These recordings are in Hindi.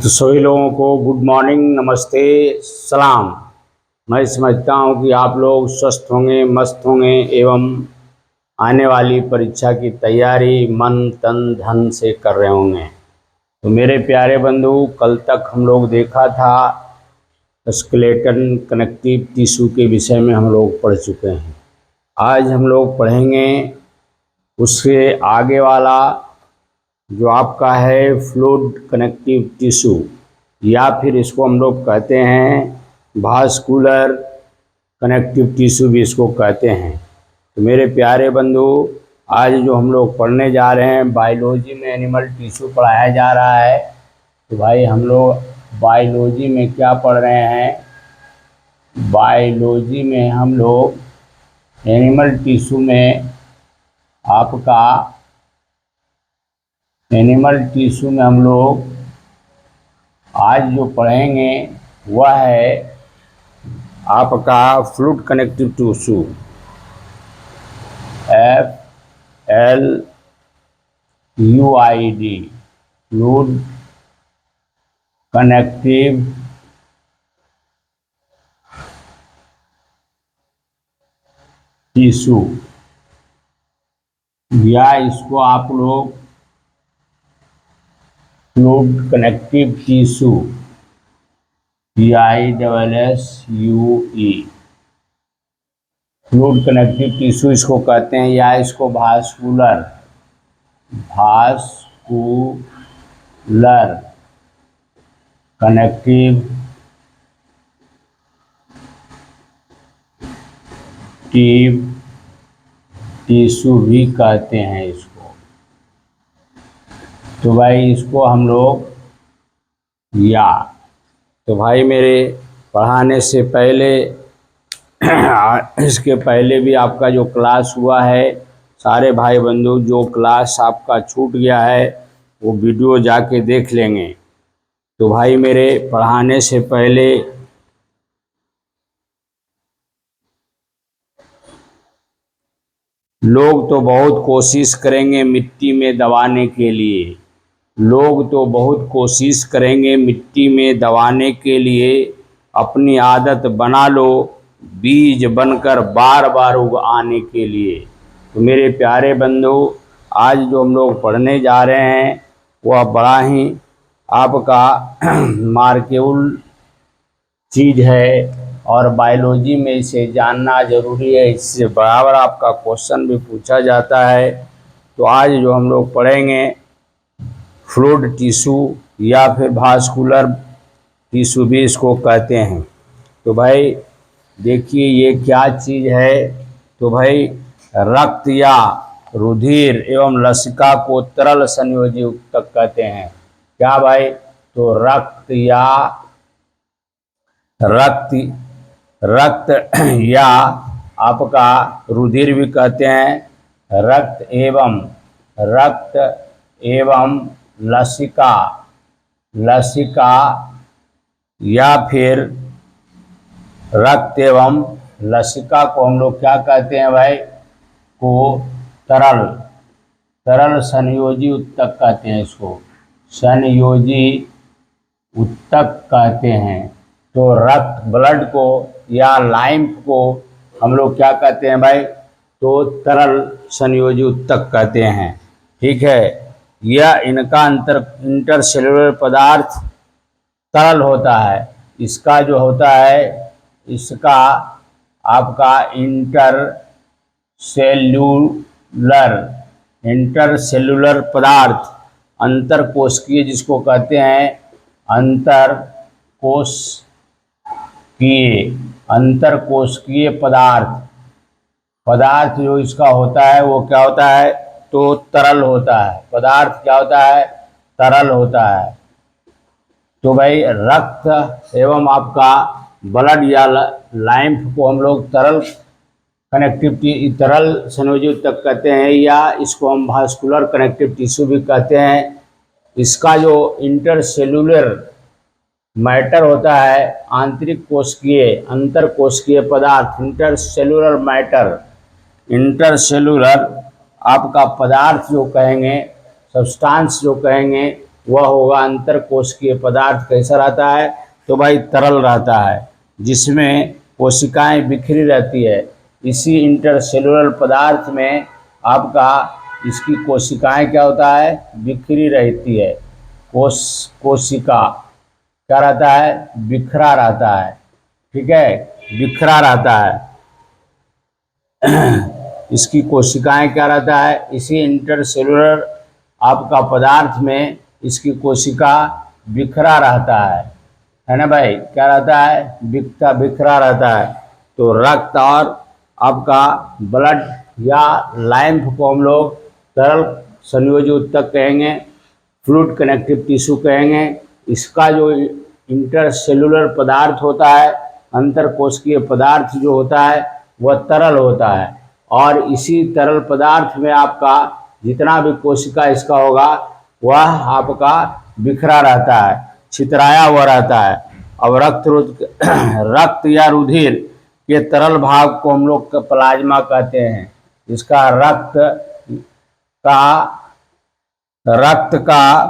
तो सभी लोगों को गुड मॉर्निंग, नमस्ते, सलाम। मैं समझता हूँ कि आप लोग स्वस्थ होंगे, मस्त होंगे एवं आने वाली परीक्षा की तैयारी मन तन धन से कर रहे होंगे। तो मेरे प्यारे बंधु, कल तक हम लोग देखा था स्केलेटन कनेक्टिव टिश्यू के विषय में हम लोग पढ़ चुके हैं। आज हम लोग पढ़ेंगे उससे आगे वाला जो आपका है फ्लूइड कनेक्टिव टिश्यू, या फिर इसको हम लोग कहते हैं वास्कुलर कनेक्टिव टिश्यू भी इसको कहते हैं। तो मेरे प्यारे बंधु, आज जो हम लोग पढ़ने जा रहे हैं, बायोलॉजी में एनिमल टिश्यू पढ़ाया जा रहा है। तो भाई हम लोग बायोलॉजी में क्या पढ़ रहे हैं? बायोलॉजी में हम लोग एनिमल टिश्यू में आपका हम लोग आज जो पढ़ेंगे वह है आपका fluid connective tissue, FLUID, fluid connective tissue, या इसको आप लोग fluid connective tissue PISSUE, fluid connective tissue इसको कहते हैं, या इसको वास्कुलर कनेक्टिव टिश्यू भी कहते हैं इसको। तो भाई इसको हम लोग तो भाई मेरे पढ़ाने से पहले इसके पहले भी आपका जो क्लास हुआ है, सारे भाई बंधु जो क्लास आपका छूट गया है वो वीडियो जाके देख लेंगे। तो भाई मेरे पढ़ाने से पहले लोग तो बहुत कोशिश करेंगे मिट्टी में दबाने के लिए, मिट्टी में दबाने के लिए। अपनी आदत बना लो बीज बनकर बार बार उगाने के लिए। तो मेरे प्यारे बंधु, आज जो हम लोग पढ़ने जा रहे हैं वह बड़ा ही आपका मार्केबल चीज़ है और बायोलॉजी में इसे जानना जरूरी है। इससे बराबर आपका क्वेश्चन भी पूछा जाता है। तो आज जो हम लोग पढ़ेंगे फ्लूइड टिश्यू या फिर वास्कुलर टिश्यू भी इसको कहते हैं। तो भाई देखिए ये क्या चीज़ है। तो भाई रक्त या रुधिर एवं लसिका को तरल संयोजी ऊतक कहते हैं। क्या भाई? तो रक्त या आपका रुधिर भी कहते हैं। रक्त एवं लसिका या फिर रक्त एवं लसिका को हम लोग क्या कहते हैं भाई? को तरल संयोजी ऊतक कहते हैं। इसको संयोजी ऊतक कहते हैं। तो रक्त ब्लड को या लाइम्फ को हम लोग क्या कहते हैं भाई? तो तरल संयोजी ऊतक कहते हैं। ठीक है। यह इनका इंटरसेल्युलर पदार्थ तरल होता है। इसका जो होता है, इसका आपका इंटरसेल्युलर पदार्थ अंतरकोशिकीय, जिसको कहते हैं अंतरकोशिकीय पदार्थ जो इसका होता है वो क्या होता है? तो तरल होता है। पदार्थ क्या होता है? तरल होता है। तो भाई रक्त एवं आपका ब्लड या लाइम्फ को हम लोग तरल संयोजी ऊतक कहते हैं, या इसको हम वास्कुलर कनेक्टिव टिश्यू भी कहते हैं। इसका जो इंटरसेल्युलर मैटर होता है, अंतरकोशिकीय पदार्थ, इंटरसेल्युलर आपका पदार्थ जो कहेंगे, सब्सटेंस जो कहेंगे, वह होगा अंतर कोशिकीय पदार्थ। कैसा रहता है? तो भाई तरल रहता है, जिसमें कोशिकाएं बिखरी रहती है। इसी इंटरसेलुलर पदार्थ में आपका इसकी कोशिकाएं क्या होता है? बिखरी रहती है। कोशिका क्या रहता है? बिखरा रहता है। ठीक है, बिखरा रहता है। इसकी कोशिकाएं क्या रहता है? इसी इंटरसेलुलर आपका पदार्थ में इसकी कोशिका बिखरा रहता है ना भाई? क्या रहता है? बिखरा रहता है। तो रक्त और आपका ब्लड या लाइम्फ को हम लोग तरल संयोजी ऊतक कहेंगे, फ्लूइड कनेक्टिव टिश्यू कहेंगे। इसका जो इंटरसेलुलर पदार्थ होता है, अंतरकोशिकीय पदार्थ जो होता है, वह तरल होता है। और इसी तरल पदार्थ में आपका जितना भी कोशिका इसका होगा वह आपका बिखरा रहता है, छितराया हुआ रहता है। अब रक्त या रुधिर के तरल भाग को हम लोग प्लाज्मा कहते हैं। इसका रक्त का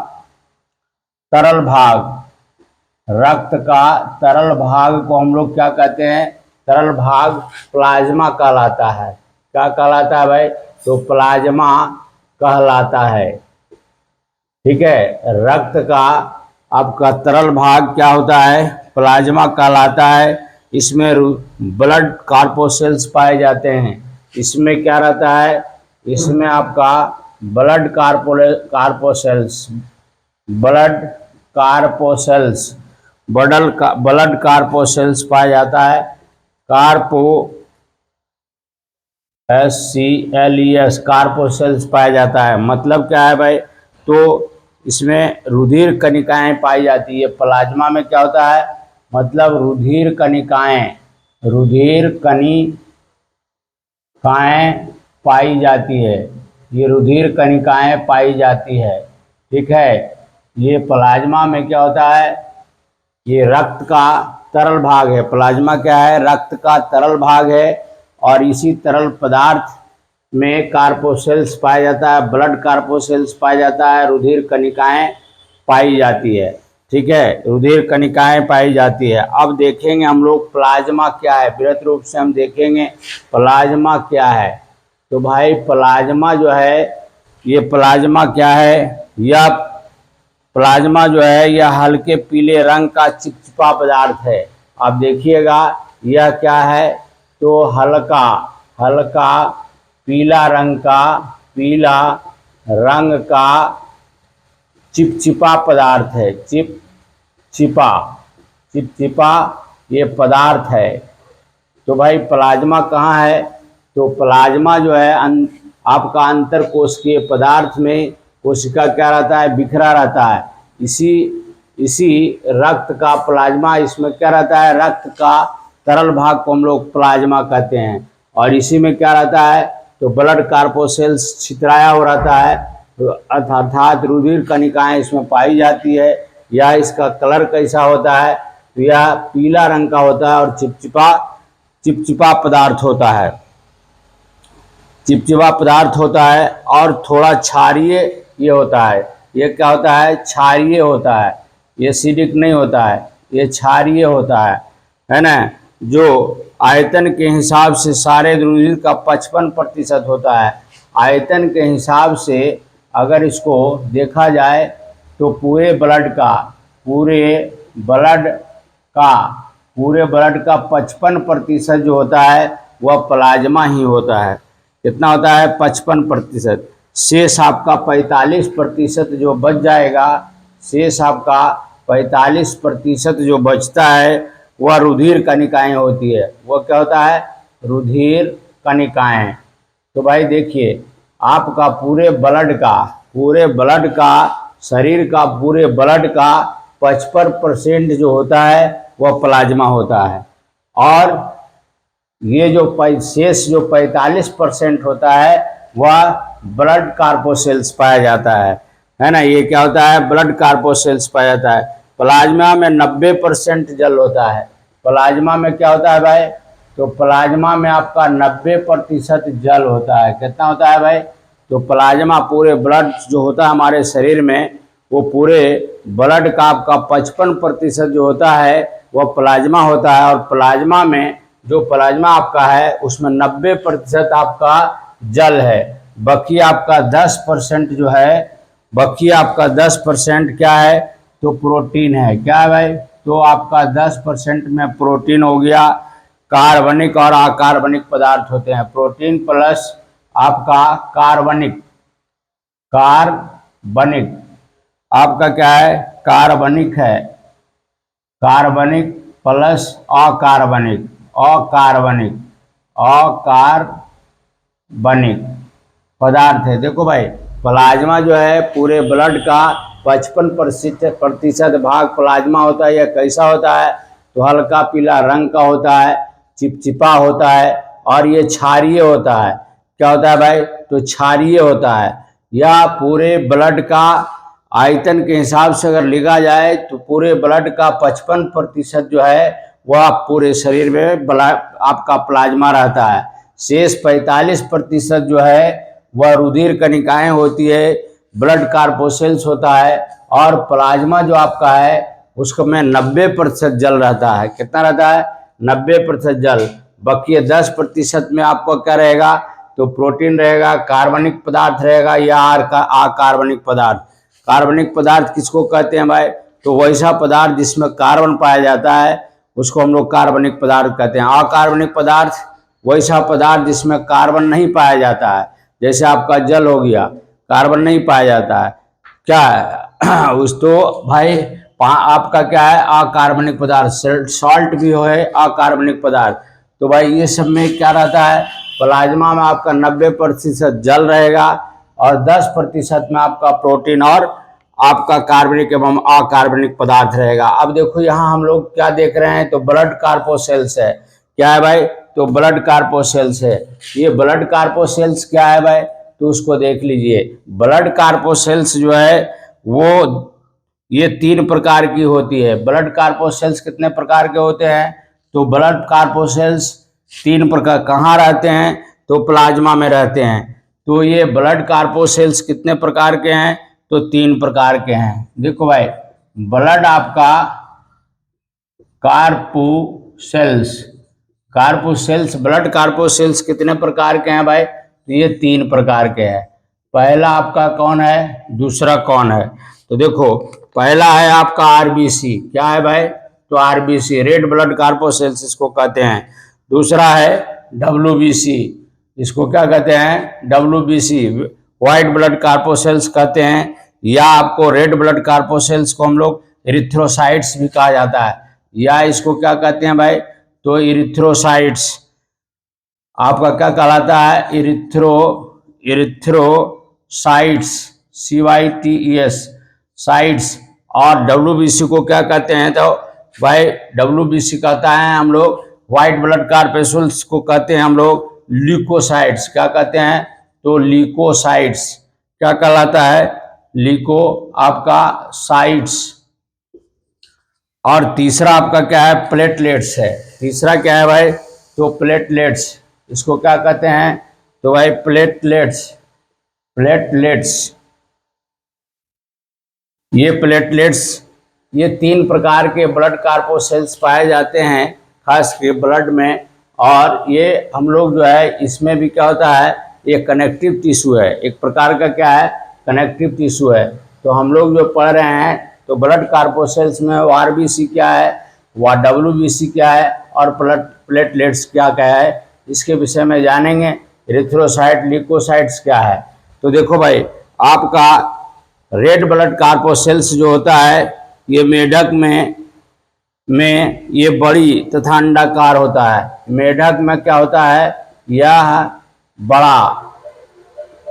तरल भाग को हम लोग क्या कहते हैं? तरल भाग प्लाज्मा कहलाता है। क्या कहलाता है भाई? तो प्लाज्मा कहलाता है। ठीक है, रक्त का आपका तरल भाग क्या होता है? प्लाज्मा कहलाता है। इसमें ब्लड कार्पोसेल्स पाए जाते हैं। इसमें क्या रहता है? इसमें आपका ब्लड कार्पोसेल्स पाया जाता है। कार्पोसेल्स पाया जाता है। मतलब क्या है भाई? तो इसमें रुधिर कणिकाएं पाई जाती है। प्लाज्मा में क्या होता है? मतलब रुधिर कणिकाएं पाई जाती है। ये रुधिर कणिकाएं पाई जाती है। ठीक है, ये प्लाज्मा में क्या होता है? ये रक्त का तरल भाग है। प्लाज्मा क्या है? रक्त का तरल भाग है। और इसी तरल पदार्थ में कार्पोसेल्स पाया जाता है, ब्लड कार्पोसेल्स पाया जाता है, रुधिर कणिकाएं पाई जाती है। ठीक है, रुधिर कणिकाएं पाई जाती है। अब देखेंगे हम लोग प्लाज्मा क्या है, बृहत रूप से हम देखेंगे प्लाज्मा क्या है। तो भाई प्लाज्मा जो है, ये प्लाज्मा क्या है? यह प्लाज्मा जो है यह हल्के पीले रंग का चिपचिपा पदार्थ है। आप देखिएगा यह क्या है? तो हल्का पीला रंग का चिपचिपा पदार्थ है। चिपचिपा ये पदार्थ है। तो भाई प्लाज्मा कहाँ है? तो प्लाज्मा जो है आपका अंतर कोशिकीय पदार्थ में कोशिका क्या रहता है? बिखरा रहता है। इसी रक्त का प्लाज्मा, इसमें क्या रहता है? रक्त का तरल भाग को हम लोग प्लाज्मा कहते हैं। और इसी में क्या रहता है? तो ब्लड कार्पोसेल्स छितराया हो रहता है, अर्थात रुधिर कणिकाएं इसमें पाई जाती है। यह इसका कलर कैसा होता है? तो यह पीला रंग का होता है और चिपचिपा पदार्थ होता है। चिपचिपा पदार्थ होता है और थोड़ा क्षारीय ये होता है। ये क्या होता है? क्षारीय होता है। ये एसिडिक नहीं होता है, ये क्षारीय होता है ना? जो आयतन के हिसाब से सारे रुधिर का 55% होता है। आयतन के हिसाब से अगर इसको देखा जाए तो पूरे ब्लड का 55% जो होता है वह प्लाज्मा ही होता है। कितना होता है? 55%। शेष आपका 45% जो बच जाएगा, शेष आपका 45% जो बचता है वह रुधिर कणिकाएं होती है। वह क्या होता है? रुधिर कणिकाएं। तो भाई देखिए, आपका पूरे ब्लड का शरीर का पूरे ब्लड का 55% जो होता है वह प्लाज्मा होता है। और ये जो शेष जो 45% होता है वह ब्लड कार्पोसेल्स पाया जाता है ना? ये क्या होता है? ब्लड कार्पोसेल्स पाया जाता है। प्लाज्मा में 90% जल होता है। प्लाज्मा में क्या होता है भाई? तो प्लाज्मा में आपका 90% जल होता है। कितना होता है भाई? तो प्लाज्मा पूरे ब्लड जो होता है हमारे शरीर में वो पूरे ब्लड का आपका 55% जो होता है वह प्लाज्मा होता है, और प्लाज्मा में जो प्लाज्मा आपका है उसमें 90% आपका जल है। बाकी आपका 10% जो है, बाकी आपका 10% क्या है, तो प्रोटीन है। क्या है भाई, तो आपका 10% में प्रोटीन हो गया। कार्बनिक और अकार्बनिक पदार्थ होते हैं। प्रोटीन प्लस आपका कार्बनिक, कार्बनिक आपका क्या है, कार्बनिक है। कार्बनिक प्लस अकार्बनिक, अकार्बनिक, अकार्बनिक पदार्थ है। देखो भाई, प्लाज्मा जो है पूरे ब्लड का 55% भाग प्लाज्मा होता है। यह कैसा होता है, तो हल्का पीला रंग का होता है, चिपचिपा होता है, और ये क्षारीय होता है। क्या होता है भाई, तो क्षारीय होता है। यह पूरे ब्लड का आयतन के हिसाब से अगर लिखा जाए तो पूरे ब्लड का 55% जो है वह पूरे शरीर में आपका प्लाज्मा रहता है। शेष 45% जो है वह रुधिर कणिकाएं होती है, ब्लड कार्पोसेल्स होता है, और प्लाज्मा जो आपका है उसको में 90% जल रहता है। कितना रहता है, 90% जल। बाकी 10% में आपको क्या रहेगा, तो प्रोटीन रहेगा, कार्बनिक पदार्थ रहेगा, या अकार्बनिक पदार्थ। कार्बनिक पदार्थ किसको कहते हैं भाई, तो वैसा पदार्थ जिसमें कार्बन पाया जाता है उसको हम लोग कार्बनिक पदार्थ कहते हैं। अकार्बनिक पदार्थ वैसा पदार्थ जिसमें कार्बन नहीं पाया जाता है, जैसे आपका जल हो गया, कार्बन नहीं पाया जाता है। क्या है उस तो भाई आपका क्या है, अकार्बनिक पदार्थ। सॉल्ट भी है अकार्बनिक पदार्थ। तो भाई ये सब में क्या रहता है, प्लाज्मा में आपका 90% जल रहेगा, और 10% में आपका प्रोटीन और आपका कार्बनिक एवं अकार्बनिक पदार्थ रहेगा। अब देखो यहाँ हम लोग क्या देख रहे हैं, तो ब्लड कार्पोसेल्स है। क्या है भाई, तो ब्लड कार्पोसेल्स है। ये ब्लड कार्पोसेल्स क्या है भाई, तो उसको देख लीजिए। ब्लड कार्पोसेल्स जो है वो ये 3 प्रकार की होती है। ब्लड कार्पोसेल्स कितने प्रकार के होते हैं, तो ब्लड कार्पोसेल्स 3 प्रकार। कहाँ रहते हैं, तो प्लाज्मा में रहते हैं। तो ये ब्लड कार्पोसेल्स कितने प्रकार के हैं, तो 3 प्रकार के हैं। देखो भाई, ब्लड आपका कार्पोसेल्स, कार्पोसेल्स, ब्लड कार्पोसेल्स कितने प्रकार के हैं भाई, तो ये 3 प्रकार के हैं। पहला आपका कौन है, दूसरा कौन है, तो देखो पहला है आपका आरबीसी। क्या है भाई, तो आरबीसी, रेड ब्लड कार्पोसेल्स इसको कहते हैं। दूसरा है डब्ल्यूबीसी, इसको क्या कहते हैं, डब्ल्यूबीसी, व्हाइट ब्लड कार्पोसेल्स कहते हैं, या आपको रेड ब्लड कार्पोसेल्स को हम लोग इरिथ्रोसाइट्स भी कहा जाता है, या इसको क्या कहते हैं भाई, तो इरिथ्रोसाइट्स आपका क्या कहलाता है, इरिथ्रोसाइट्स, CYTES साइट्स। और डब्ल्यूबीसी को क्या कहते हैं, तो भाई डब्ल्यूबीसी कहता है हम लोग, व्हाइट ब्लड कार्पोसेल्स को कहते हैं हम लोग ल्यूकोसाइट्स। क्या कहते हैं, तो ल्यूकोसाइट्स क्या कहलाता है, ल्यूको आपका साइट्स। और तीसरा आपका क्या है, प्लेटलेट्स है। तीसरा क्या है भाई, तो प्लेटलेट्स, इसको क्या कहते हैं, तो भाई प्लेटलेट्स, प्लेटलेट्स। ये प्लेटलेट्स, ये 3 प्रकार के ब्लड कार्पोसेल्स पाए जाते हैं खास के ब्लड में। और ये हम लोग जो है इसमें भी क्या होता है, ये कनेक्टिव टिश्यू है, एक प्रकार का क्या है, कनेक्टिव टिश्यू है। तो हम लोग जो पढ़ रहे हैं, तो ब्लड कार्पोसेल्स में आरबीसी क्या है, व डब्ल्यूबीसी क्या है, और प्लेटलेट्स क्या क्या है, इसके विषय में जानेंगे। इरिथ्रोसाइट, ल्यूकोसाइट्स क्या है, तो देखो भाई आपका रेड ब्लड कार्पोसेल्स जो होता है ये मेढक में ये बड़ी तथा अंडाकार होता है। मेढक में क्या होता है, यह बड़ा,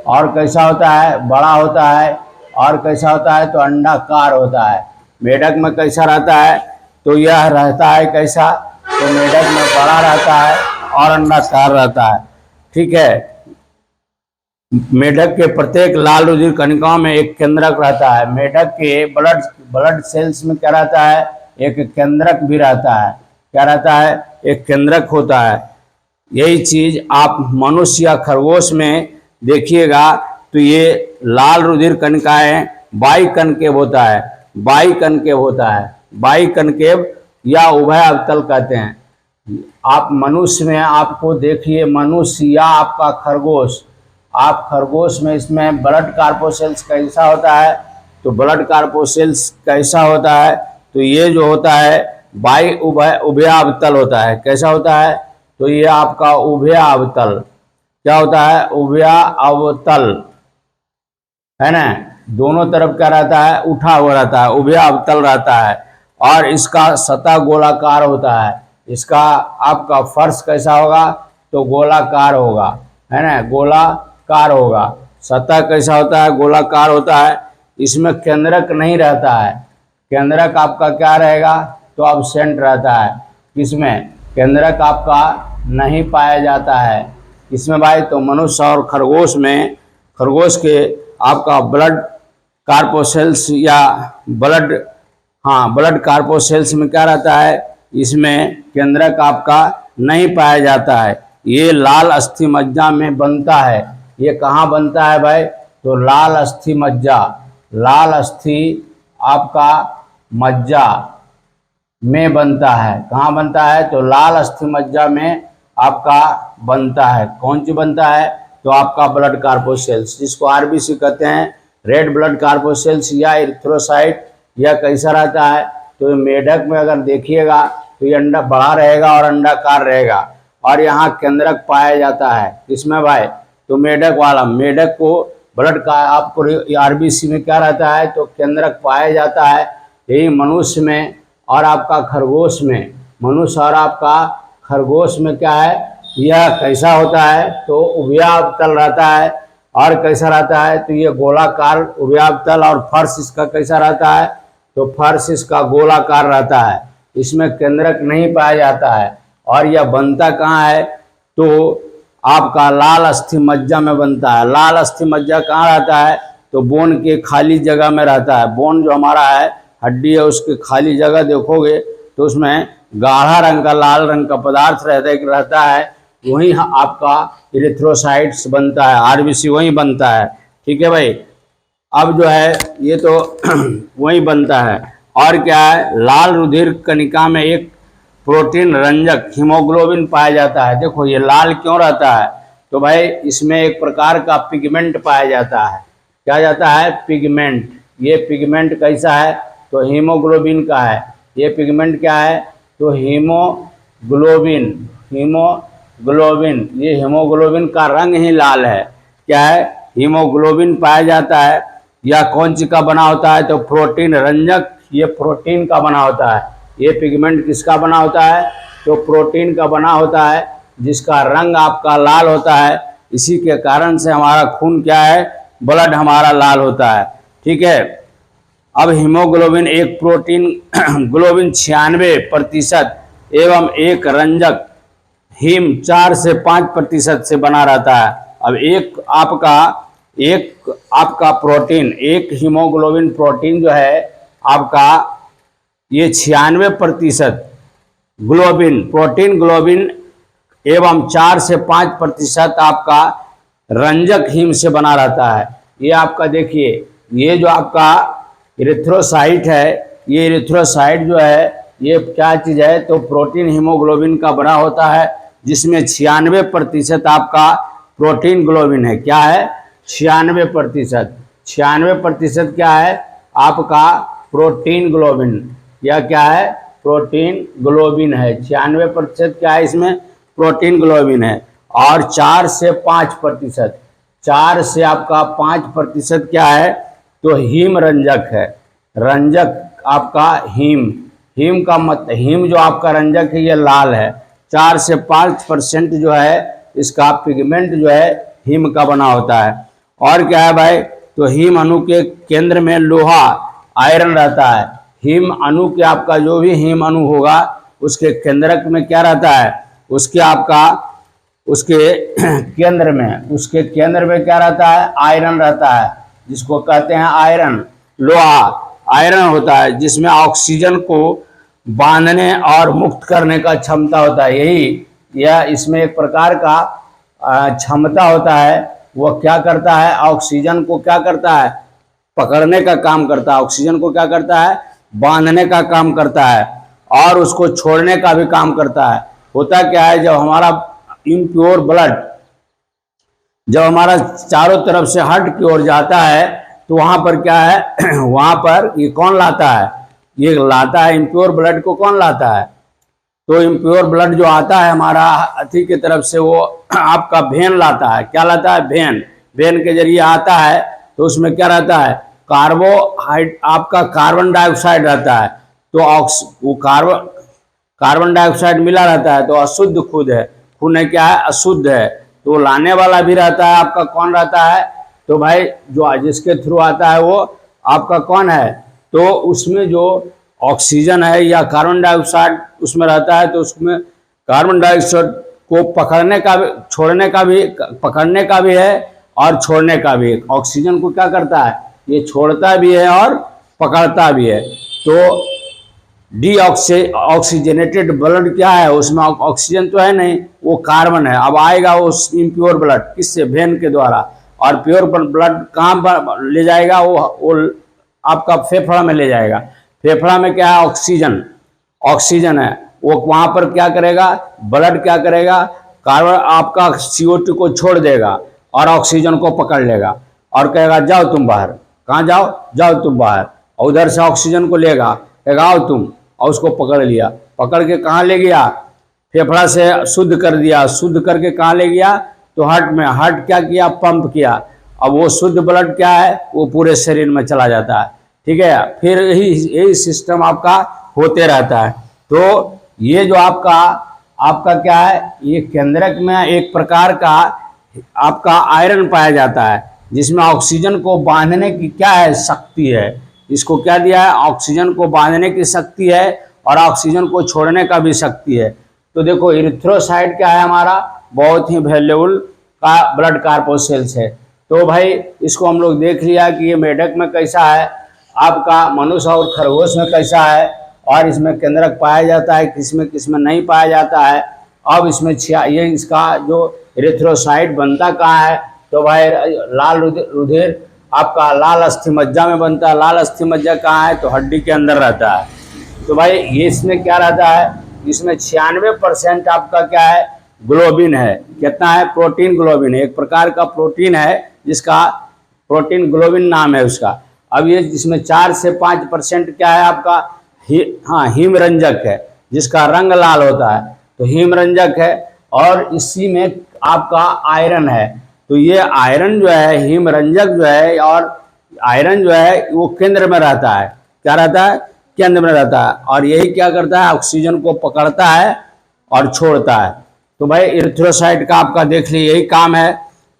और कैसा होता है, बड़ा होता है, और कैसा होता है, तो अंडाकार होता है। मेढक में कैसा रहता है, तो यह रहता है कैसा, तो मेढक में बड़ा रहता है और अंडाकार रहता है। ठीक है, मेढक के प्रत्येक लाल रुधिर कणिकाओं में एक केंद्रक रहता है। मेढक के ब्लड सेल्स में क्या रहता है, एक केंद्रक भी रहता है। क्या रहता है, एक केंद्रक होता है। यही चीज आप मनुष्य या खरगोश में देखिएगा, तो ये लाल रुधिर कणिकाएं बाई कनकेव होता है, बाई कनकेव होता है, बाई कनकेव या उभय अवतल कहते हैं। आप मनुष्य में आपको देखिए, मनुष्य या आपका खरगोश, आप खरगोश में इसमें ब्लड कार्पोसेल्स कैसा होता है, तो ब्लड कार्पोसेल्स कैसा होता है, तो ये जो होता है बाई उभयावतल होता है। कैसा होता है, तो ये आपका उभयावतल क्या होता है, उभयावतल है ना, दोनों तरफ क्या रहता है, उठा हुआ रहता है, उभयावतल रहता है। और इसका सतह गोलाकार होता है। इसका आपका फर्श कैसा होगा, तो गोलाकार होगा, है ना, गोलाकार होगा। सतह कैसा होता है, गोलाकार होता है। इसमें केंद्रक नहीं रहता है, केंद्रक आपका क्या रहेगा, तो अब्सेंट रहता है। किसमें केंद्रक आपका नहीं पाया जाता है, इसमें भाई, तो मनुष्य और खरगोश में, खरगोश के आपका ब्लड कार्पोसेल्स या ब्लड, हाँ ब्लड कार्पोसेल्स में क्या रहता है, इसमें केंद्रक आपका नहीं पाया जाता है। ये लाल अस्थि मज्जा में बनता है। ये कहाँ बनता है भाई, तो लाल अस्थि मज्जा, लाल अस्थि आपका मज्जा में बनता है। कहाँ बनता है, तो लाल अस्थि मज्जा में आपका बनता है। कौन सी बनता है, तो आपका ब्लड कार्पोसेल्स, जिसको आरबीसी कहते हैं, रेड ब्लड कार्पोसेल्स या इरिथ्रोसाइट, या कैसा रहता है, तो मेढक में अगर देखिएगा तो ये अंडा बड़ा रहेगा और अंडाकार रहेगा, और यहाँ केंद्रक पाया जाता है। किसमें भाई, तो मेढक वाला, मेढक को ब्लड का आपको आरबीसी में क्या रहता है, तो केंद्रक पाया जाता है। यही मनुष्य में और आपका खरगोश में, मनुष्य और आपका खरगोश में क्या है, यह कैसा होता है, तो उभयावतल रहता है। और कैसा रहता है, तो ये गोलाकार उभयावतल, और फर्श इसका कैसा रहता है, तो फर्श इसका गोलाकार रहता है। इसमें केंद्रक नहीं पाया जाता है। और यह बनता कहाँ है, तो आपका लाल अस्थि मज्जा में बनता है। लाल अस्थि मज्जा कहाँ रहता है, तो बोन के खाली जगह में रहता है। बोन जो हमारा है, हड्डी है, उसकी खाली जगह देखोगे तो उसमें गाढ़ा रंग का, लाल रंग का पदार्थ रहता है। वहीं आपका इरिथ्रोसाइट्स बनता है, आरबीसी वहीं बनता है। ठीक है भाई, अब जो है ये तो वही बनता है। और क्या है, लाल रुधिर कणिका में एक प्रोटीन रंजक हीमोग्लोबिन पाया जाता है। देखो ये लाल क्यों रहता है, तो भाई इसमें एक प्रकार का पिगमेंट पाया जाता है। क्या जाता है, पिगमेंट। ये पिगमेंट कैसा है, तो हीमोग्लोबिन का है। ये पिगमेंट क्या है, तो हीमोग्लोबिन, हीमोग्लोबिन, ये हीमोग्लोबिन का रंग ही लाल है। क्या है, हीमोग्लोबिन पाया जाता है। या कौन सी का बना होता है, तो प्रोटीन रंजक, ये प्रोटीन का बना होता है। ये पिगमेंट किसका बना होता है, तो प्रोटीन का बना होता है, जिसका रंग आपका लाल होता है। इसी के कारण से हमारा खून क्या है, ब्लड हमारा लाल होता है। ठीक है, अब हीमोग्लोबिन एक प्रोटीन ग्लोबिन 96% एवं एक रंजक हीम 4 से 5% से बना रहता है। अब एक आपका प्रोटीन, एक हीमोग्लोबिन प्रोटीन जो है आपका, ये 96% ग्लोबिन, प्रोटीन ग्लोबिन एवं 4 से 5% आपका रंजक हीम से बना रहता है। ये आपका देखिए, ये जो आपका इरिथ्रोसाइट है, ये इरिथ्रोसाइट जो है, ये क्या चीज़ है, तो प्रोटीन हीमोग्लोबिन का बना होता है, जिसमें 96% आपका प्रोटीन ग्लोबिन है। क्या है, 96%, 96% क्या है आपका प्रोटीन ग्लोबिन, या क्या है, प्रोटीन ग्लोबिन है। 96% क्या है, इसमें प्रोटीन ग्लोबिन है। और 4 से 5%, 4 से आपका 5% क्या है, तो हीम रंजक है। रंजक आपका हीम, हीम का मत, हीम जो आपका रंजक है ये लाल है। 4 से 5% जो है इसका पिगमेंट जो है हीम का बना होता है। और क्या है भाई, तो हीम अणु के केंद्र में लोहा आयरन रहता है। हीम अणु के आपका जो भी हीम अणु होगा, उसके केंद्रक में क्या रहता है, उसके आपका उसके केंद्र में क्या रहता है, आयरन रहता है, जिसको कहते हैं आयरन। लोहा आयरन होता है, जिसमें ऑक्सीजन को बांधने और मुक्त करने का क्षमता होता है। यह इसमें एक प्रकार का क्षमता होता है। वह क्या करता है, ऑक्सीजन को क्या करता है, पकड़ने का काम करता है, ऑक्सीजन को क्या करता है, बांधने का काम करता है और उसको छोड़ने का भी काम करता है। होता क्या है, जब हमारा इम्प्योर ब्लड जब हमारा चारों तरफ से हट की ओर जाता है तो वहां पर क्या है वहां पर ये कौन लाता है, ये लाता है इम्प्योर ब्लड को कौन लाता है, तो इम्प्योर ब्लड जो आता है हमारा अथी की तरफ से वो आपका वेन लाता है। क्या लाता है, वेन। वेन के जरिए आता है तो उसमें क्या रहता है, आपका कार्बन डाइऑक्साइड रहता है। तो वो कार्बन डाइऑक्साइड मिला रहता है तो अशुद्ध खून है, खून क्या है, अशुद्ध है। तो लाने वाला भी रहता है आपका कौन रहता है, तो भाई जो जिसके थ्रू आता है वो आपका कौन है, तो उसमें जो ऑक्सीजन है या कार्बन डाइऑक्साइड उसमें रहता है, तो उसमें कार्बन डाइऑक्साइड को पकड़ने का भी, छोड़ने का भी, पकड़ने का भी है और छोड़ने का भी है। ऑक्सीजन को क्या करता है, ये छोड़ता भी है और पकड़ता भी है। तो ऑक्सीजनेटेड ब्लड क्या है, उसमें ऑक्सीजन तो है नहीं, वो कार्बन है। अब आएगा वो इम्प्योर ब्लड किससे, वेन के द्वारा, और प्योर ब्लड कहाँ पर ले जाएगा, वो आपका फेफड़ा में ले जाएगा। फेफड़ा में क्या है, ऑक्सीजन, ऑक्सीजन है, वो वहां पर क्या करेगा, ब्लड क्या करेगा, कार्बन आपका CO2 को छोड़ देगा और ऑक्सीजन को पकड़ लेगा और कहेगा जाओ तुम बाहर। कहाँ जाओ, जाओ तुम बाहर। और उधर से ऑक्सीजन को लेगा, कहेगा आओ तुम, और उसको पकड़ लिया, पकड़ के कहाँ ले गया, फेफड़ा से शुद्ध कर दिया, शुद्ध करके कहाँ ले गया, तो हार्ट में। हार्ट क्या किया, पंप किया। अब वो शुद्ध ब्लड क्या है, वो पूरे शरीर में चला जाता है। ठीक है, फिर यही सिस्टम आपका होते रहता है। तो ये जो आपका क्या है, ये केंद्रक में एक प्रकार का आपका आयरन पाया जाता है जिसमें ऑक्सीजन को बांधने की क्या है, शक्ति है। इसको क्या दिया है, ऑक्सीजन को बांधने की शक्ति है और ऑक्सीजन को छोड़ने का भी शक्ति है। तो देखो इरिथ्रोसाइट क्या है हमारा, बहुत ही वैल्यूएबल का ब्लड कार्पोसेल्स है। तो भाई इसको हम लोग देख लिया कि ये मेढक में कैसा है, आपका मनुष्य और खरगोश में कैसा है, और इसमें केंद्रक पाया जाता है, किसमें किसमें नहीं पाया जाता है। अब इसमें ये इसका जो इरिथ्रोसाइट बनता कहाँ है, तो भाई लाल रुधिर आपका लाल अस्थि मज्जा में बनता है। लाल अस्थि मज्जा कहाँ है, तो हड्डी के अंदर रहता है। तो भाई ये इसमें क्या रहता है, इसमें 96% आपका क्या है, ग्लोबिन है। कितना है, प्रोटीन ग्लोबिन है, एक प्रकार का प्रोटीन है जिसका प्रोटीन ग्लोबिन नाम है उसका। अब ये जिसमें 4 से 5% क्या है आपका हीम रंजक है, जिसका रंग लाल होता है, तो हीम रंजक है। और इसी में आपका आयरन है। तो ये आयरन जो है, हीम रंजक जो है और आयरन जो है वो केंद्र में रहता है। क्या रहता है, केंद्र में रहता है, और यही क्या करता है, ऑक्सीजन को पकड़ता है और छोड़ता है। तो भाई इरिथ्रोसाइट का आपका देख लीजिए यही काम है।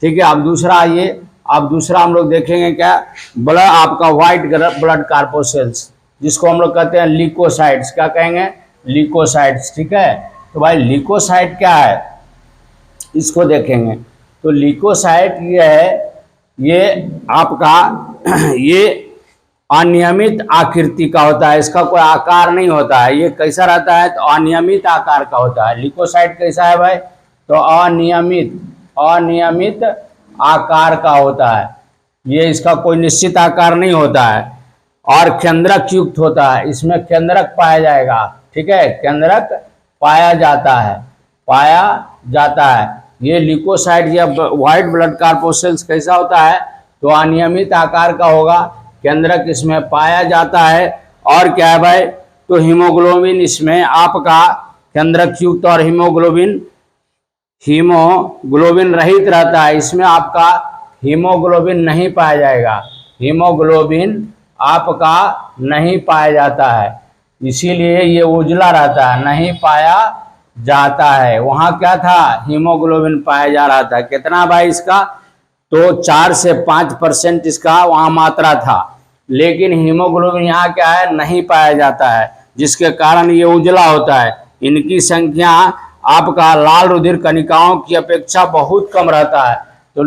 ठीक है, अब दूसरा आइए, अब दूसरा हम लोग देखेंगे क्या, ब्लड आपका व्हाइट ब्लड कार्पोसेल्स, जिसको हम लोग कहते हैं ल्यूकोसाइट्स। क्या कहेंगे, ल्यूकोसाइट्स। ठीक है, तो भाई ल्यूकोसाइट क्या है, इसको देखेंगे। तो ल्यूकोसाइट ये है, ये आपका ये अनियमित आकृति का होता है, इसका कोई आकार नहीं होता है। ये कैसा रहता है, तो अनियमित आकार का होता है। ल्यूकोसाइट कैसा है भाई, तो अनियमित आकार का होता है। ये इसका कोई निश्चित आकार नहीं होता है और केंद्रक युक्त होता है। इसमें केंद्रक पाया जाएगा। ठीक है, केंद्रक पाया जाता है। ये ल्यूकोसाइट या व्हाइट ब्लड कार्पोसेल्स कैसा होता है, तो अनियमित आकार का होगा, केंद्रक इसमें पाया जाता है। और क्या है भाई, तो हीमोग्लोबिन इसमें आपका केंद्रक युक्त और हीमोग्लोबिन रहित रहता है। इसमें आपका हीमोग्लोबिन नहीं पाया जाएगा, हीमोग्लोबिन आपका नहीं पाया जाता है, इसीलिए ये उजला रहता है, नहीं पाया जाता है। वहाँ क्या था, हीमोग्लोबिन पाया जा रहा था। कितना भाई इसका, तो 4 से 5% इसका वहाँ मात्रा था, लेकिन हीमोग्लोबिन यहाँ क्या है, नहीं पाया जाता है, जिसके कारण ये उजला होता है। इनकी संख्या आपका लाल रुधिर कणिकाओं की अपेक्षा बहुत कम रहता है। तो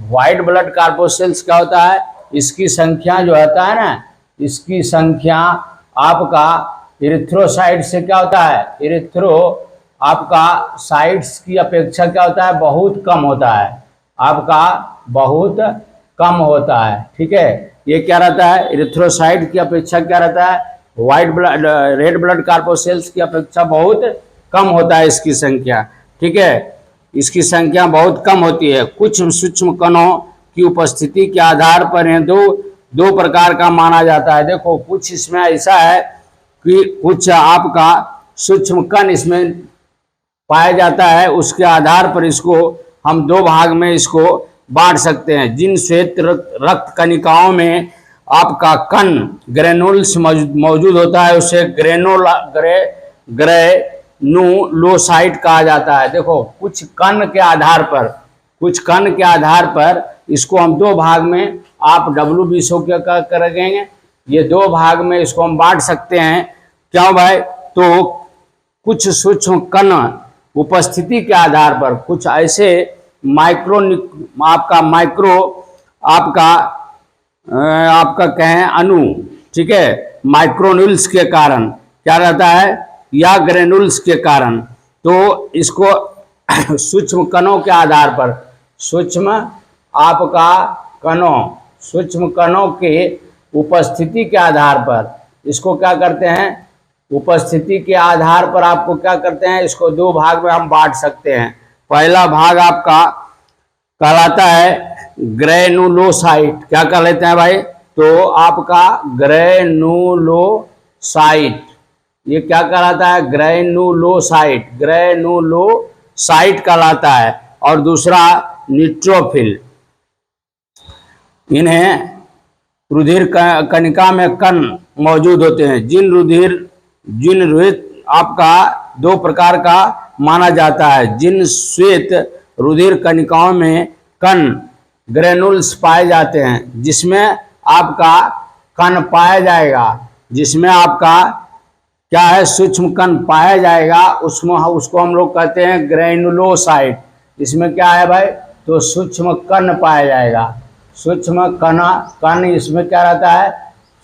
व्हाइट ब्लड कार्पोसेल्स क्या होता है, इसकी संख्या जो होता है ना, इसकी संख्या आपका इरिथ्रोसाइट से क्या होता है, इरिथ्रो आपका साइट्स की अपेक्षा क्या होता है, बहुत कम होता है, आपका बहुत कम होता है। ठीक है, ये क्या रहता है, इरिथ्रोसाइट की अपेक्षा क्या रहता है, व्हाइट ब्लड रेड ब्लड कार्पोसेल्स की अपेक्षा बहुत कम होता है इसकी संख्या। ठीक है, इसकी संख्या बहुत कम होती है। कुछ सूक्ष्म कणों की उपस्थिति के आधार पर यह दो प्रकार का माना जाता है। देखो कुछ इसमें ऐसा है कि कुछ आपका सूक्ष्म कण इसमें पाया जाता है, उसके आधार पर इसको हम दो भाग में इसको बांट सकते हैं। जिन श्वेत रक्त कणिकाओं में आपका कण ग्रेनुल्स मौजूद होता है उसे ग्रेनुलोसाइट कहा जाता है। देखो कुछ कण के आधार पर इसको हम दो भाग में, आप WBCO क्या करेंगे, ये दो भाग में इसको हम बांट सकते हैं। क्यों भाई, तो कुछ सूक्ष्म कण उपस्थिति के आधार पर कुछ ऐसे माइक्रो आपका कहें अणु, ठीक है, माइक्रोन्यूल्स के कारण क्या रहता है, या ग्रेनुल्स के कारण, तो इसको सूक्ष्म कणों के आधार पर, सूक्ष्म कणों के उपस्थिति के आधार पर इसको क्या करते हैं, उपस्थिति के आधार पर आपको क्या करते हैं, इसको दो भाग में हम बांट सकते हैं। पहला भाग आपका कहलाता है ग्रेनुलोसाइट। क्या कह लेते हैं भाई, तो आपका ग्रेनुलोसाइट, ये क्या कहलाता है, ग्रेनुलोसाइट कहलाता है। और दूसरा न्यूट्रोफिल, इन्हें रुधिर कणिका में कण मौजूद होते हैं। जिन रुधिर आपका दो प्रकार का माना जाता है। जिन श्वेत रुधिर कणिकाओं में कण ग्रेनुल्स पाए जाते हैं, जिसमें आपका कण पाया जाएगा, जिसमें आपका क्या है, सूक्ष्म कण पाया जाएगा, उसको हम लोग कहते हैं ग्रेनुलोसाइट। इसमें क्या है भाई, तो सूक्ष्म कण पाया जाएगा, सूक्ष्म कण इसमें क्या रहता है,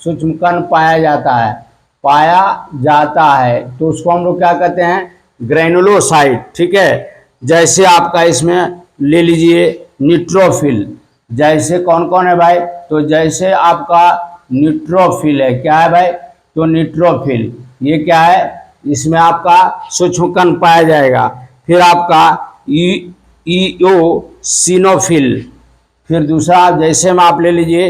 सूक्ष्म कण पाया जाता है, तो उसको हम लोग क्या कहते हैं, ग्रेनुलोसाइट। ठीक है, जैसे आपका इसमें ले लीजिए न्यूट्रोफिल, जैसे कौन कौन है भाई, तो जैसे आपका न्यूट्रोफिल है, क्या है भाई, तो न्यूट्रोफिल, ये क्या है, इसमें आपका सूक्ष्म कण पाया जाएगा। फिर आपका इओसिनोफिल, फिर दूसरा जैसे में आप ले लीजिए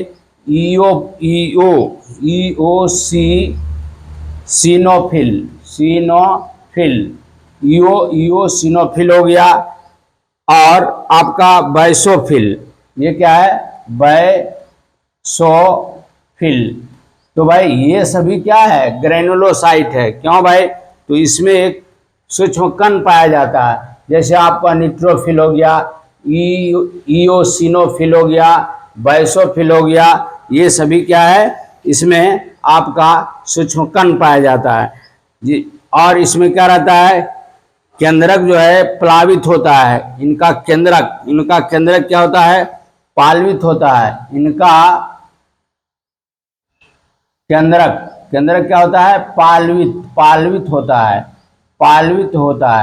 इओसिनोफिल हो गया। और आपका बैसोफिल, ये क्या है, बैसोफिल। तो भाई ये सभी क्या है, ग्रेनुलोसाइट है। क्यों भाई, तो इसमें एक सूक्ष्म कण पाया जाता है। जैसे आपका न्यूट्रोफिल हो गया, इओसिनोफिल हो गया, बैसोफिल हो गया, ये सभी क्या है, इसमें आपका सूक्ष्म कण पाया जाता है जी। और इसमें क्या रहता है, केंद्रक जो है प्लावित होता है, इनका केंद्रक क्या होता है, पालवित होता है। इनका केंद्रक क्या होता है, पालवित होता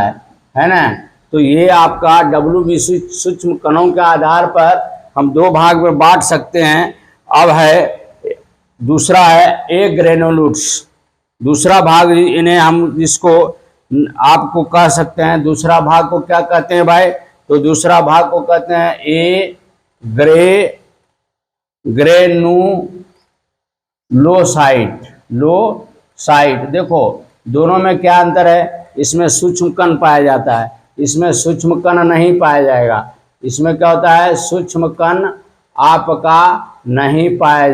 है ना। तो ये आपका WBC सूक्ष्म कणों के आधार पर हम दो भाग में बांट सकते हैं। अब है दूसरा है ए ग्रेनुल्स, दूसरा भाग, इन्हें हम इसको आपको कह सकते हैं, दूसरा भाग को क्या कहते हैं भाई, तो दूसरा भाग को कहते हैं ए ग्रेनुलोसाइट। देखो दोनों में क्या अंतर है, इसमें सूक्ष्म कण पाया जाता है, इसमें सूक्ष्म कण नहीं पाया जाएगा। इसमें क्या होता है, सूक्ष्म कण आपका नहीं पाया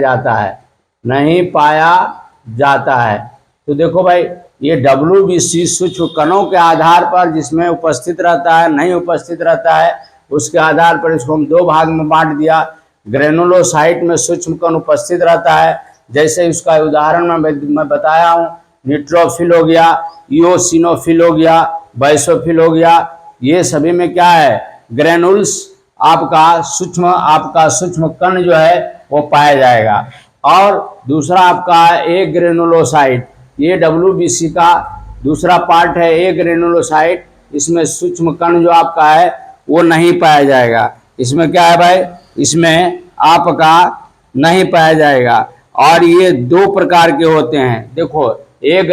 जाता है। तो देखो भाई ये WBC सूक्ष्म कणों के आधार पर जिसमें उपस्थित रहता है, नहीं उपस्थित रहता है, उसके आधार पर इसको हम दो भाग में बांट दिया। ग्रेनुलोसाइट में सूक्ष्म कण उपस्थित रहता है, जैसे उसका उदाहरण मैं बताया हूँ, न्यूट्रोफिल हो गया, इओसिनोफिल हो गया, बैसोफिल हो गया। ये सभी में क्या है, ग्रेनुल्स आपका सूक्ष्म कण जो है वो पाया जाएगा। और दूसरा आपका ए ग्रेनुलोसाइट, ये WBC का दूसरा पार्ट है, ए ग्रेनुलोसाइट। इसमें सूक्ष्म कण जो आपका है वो नहीं पाया जाएगा। इसमें क्या है भाई, इसमें आपका नहीं पाया जाएगा। और ये दो प्रकार के होते हैं। देखो, एक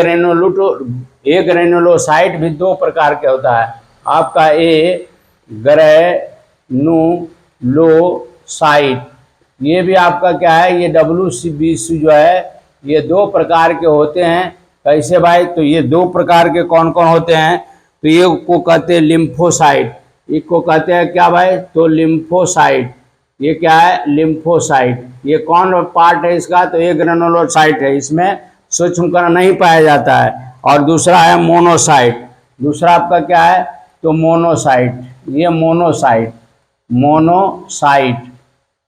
ग्रेनुलोसाइट भी दो प्रकार के होता है। आपका ग्रेनुलोसाइट, ये भी आपका क्या है, ये WBC जो है, ये दो प्रकार के होते हैं। कैसे भाई? तो ये दो प्रकार के कौन कौन होते हैं? तो ये को कहते हैं लिम्फोसाइट। एक को कहते हैं क्या भाई? तो लिम्फोसाइट। ये क्या है? लिम्फोसाइट। ये कौन पार्ट है इसका? तो ये ग्रेनुलोसाइट है, इसमें सूक्ष्म कण नहीं पाया जाता है। और दूसरा है मोनोसाइट। दूसरा आपका क्या है? तो मोनोसाइट। ये मोनोसाइट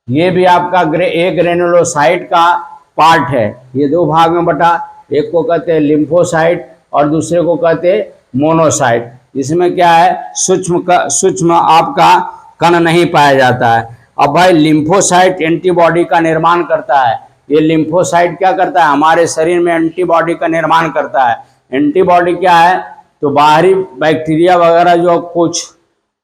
ये भी आपका एक ग्रेनुलोसाइट का पार्ट है। ये दो भाग में बटा, एक को कहते हैं लिम्फोसाइट और दूसरे को कहते हैं मोनोसाइट। इसमें क्या है? सूक्ष्म आपका कण नहीं पाया जाता है। अब भाई लिम्फोसाइट एंटीबॉडी का निर्माण करता है। ये लिम्फोसाइट क्या करता है? हमारे शरीर में एंटीबॉडी का निर्माण करता है। एंटीबॉडी क्या है? तो बाहरी बैक्टीरिया वगैरह जो कुछ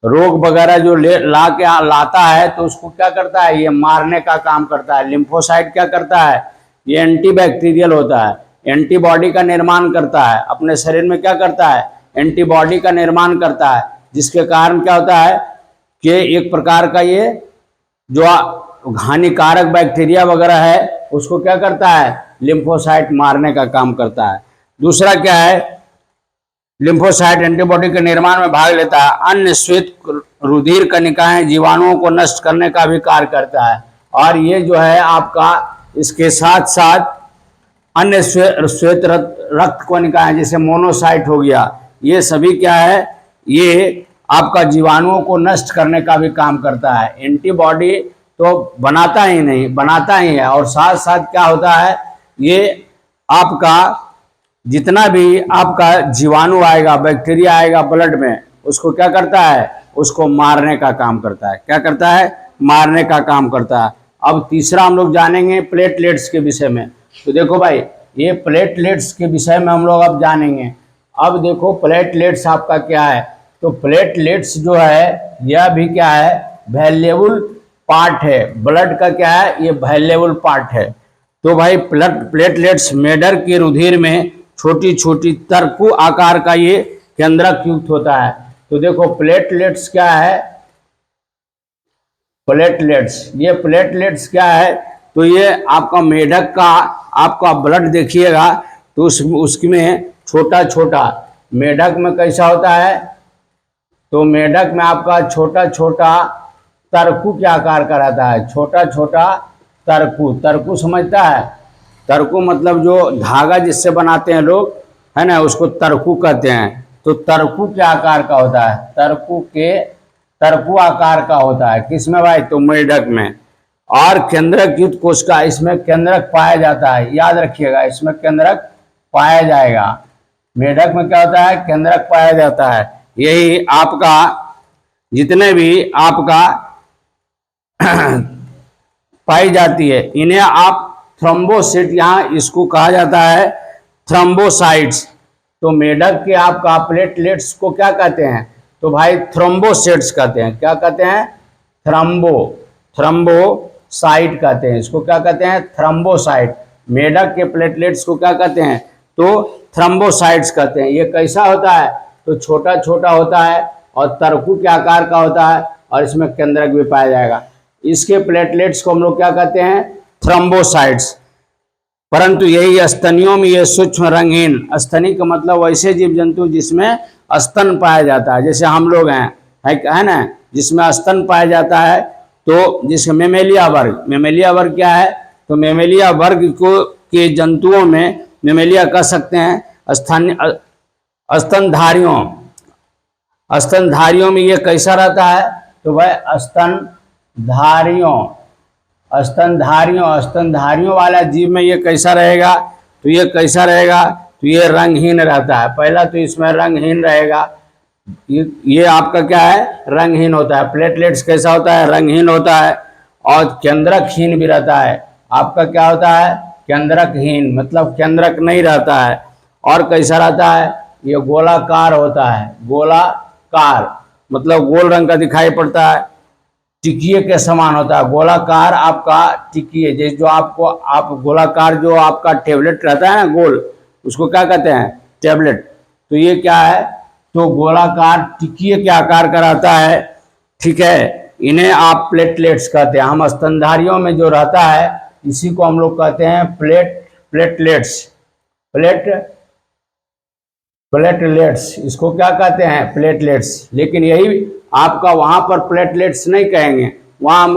रोग वगैरह जो लाता है, तो उसको क्या करता है? ये मारने का काम करता है। लिम्फोसाइट क्या करता है? ये एंटीबैक्टीरियल होता है, एंटीबॉडी का निर्माण करता है। अपने शरीर में क्या करता है? एंटीबॉडी का निर्माण करता है, जिसके कारण क्या होता है कि एक प्रकार का ये जो हानिकारक बैक्टीरिया वगैरह है, उसको क्या करता है? लिम्फोसाइट मारने का काम करता है। दूसरा क्या है? लिम्फोसाइट एंटीबॉडी के निर्माण में भाग लेता है। अन्य श्वेत रुधिर कणिकाएं जीवाणुओं को नष्ट करने का भी कार्य करता है। और ये जो है आपका, इसके साथ साथ अन्य श्वेत रक्त कणिकाएं जैसे मोनोसाइट हो गया, ये सभी क्या है? ये आपका जीवाणुओं को नष्ट करने का भी काम करता है। एंटीबॉडी तो बनाता ही नहीं, बनाता ही है, और साथ साथ क्या होता है? ये आपका जितना भी आपका जीवाणु आएगा, बैक्टीरिया आएगा ब्लड में, उसको क्या करता है? उसको मारने का काम करता है। क्या करता है? मारने का काम करता है। अब तीसरा हम लोग जानेंगे प्लेटलेट्स के विषय में। तो देखो भाई, ये प्लेटलेट्स के विषय में हम लोग अब जानेंगे। अब देखो प्लेटलेट्स आपका क्या है? तो प्लेटलेट्स जो है, यह भी क्या है? वैल्यूएबल पार्ट है। ब्लड का क्या है? ये वैल्यूएबल पार्ट है। तो भाई प्लेटलेट्स मेढक के रुधिर में छोटी छोटी तरकू आकार का ये केंद्रक युक्त होता है। तो देखो प्लेटलेट्स क्या है? प्लेटलेट्स क्या है? तो ये आपका मेढक का आपका ब्लड देखिएगा, तो उसमें छोटा छोटा, मेढक में कैसा होता है? तो मेढक में आपका छोटा छोटा तरकू के आकार का रहता है। छोटा छोटा तरकू समझता है? तरकू मतलब जो धागा जिससे बनाते हैं लोग, है ना, उसको तरकू कहते हैं। तो तरकू के आकार का होता है। तरकू आकार का होता है। किसमें भाई? तो मेढक में। और केंद्रक युक्त कोशिका, इसमें केंद्रक पाया जाता है। याद रखिएगा, इसमें केंद्रक पाया जाएगा। मेढक में क्या होता है? केंद्रक पाया जाता है। यही आपका जितने भी आपका पाई जाती है, इन्हें आप थ्रोम्बोसाइट, यहाँ इसको कहा जाता है थ्रोम्बोसाइट्स। तो मेढक के आपका प्लेटलेट्स को क्या कहते हैं? तो भाई थ्रोम्बोसाइट्स कहते हैं। क्या कहते हैं? थ्रोम्बोसाइट कहते हैं। इसको क्या कहते हैं? थ्रोम्बोसाइट। मेढक के प्लेटलेट्स को क्या कहते हैं? तो थ्रोम्बोसाइट्स कहते हैं। ये कैसा होता है? तो छोटा छोटा होता है और तरकू के आकार का होता है, और इसमें केंद्रक भी पाया जाएगा। इसके प्लेटलेट्स को हम लोग क्या कहते हैं? थ्रोम्बोसाइट्स। परंतु यही स्तनियों में ये सूक्ष्म रंगहीन, स्तनी का मतलब वैसे जीव जंतु जिसमें स्तन पाया जाता है, जैसे हम लोग हैं, है ना, जिसमें स्तन पाया जाता है। तो जिसमें मेमेलिया वर्ग क्या है? तो मेमेलिया वर्ग को के जंतुओं में मेमेलिया कह सकते हैं। स्तनधारियों में ये कैसा रहता है? तो वह स्तनधारियों वाला जीव में ये कैसा रहेगा? तो ये कैसा रहेगा? तो ये रंगहीन रहता है। पहला तो इसमें रंगहीन रहेगा। ये आपका क्या है? रंगहीन होता है। प्लेटलेट्स कैसा होता है? रंगहीन होता है। और केंद्रकहीन भी रहता है। आपका क्या होता है? केंद्रकहीन, मतलब केंद्रक नहीं रहता है। और कैसा रहता है? ये गोलाकार होता है। गोलाकार मतलब गोल रंग का दिखाई पड़ता है। टिकिए के समान होता है। गोलाकार आपका टिकिए, जैसे जो आपको आप गोलाकार जो आपका टेबलेट रहता है ना गोल, उसको क्या कहते हैं? टेबलेट। तो ये क्या है? तो गोलाकार टिकिए के आकार का रहता है, ठीक है। इन्हें आप प्लेटलेट्स कहते हैं। हम स्तनधारियों में जो रहता है इसी को हम लोग कहते हैं प्लेटलेट्स। प्लेटलेट्स इसको क्या कहते हैं? प्लेटलेट्स। लेकिन यही आपका वहां पर प्लेटलेट्स नहीं कहेंगे, वहां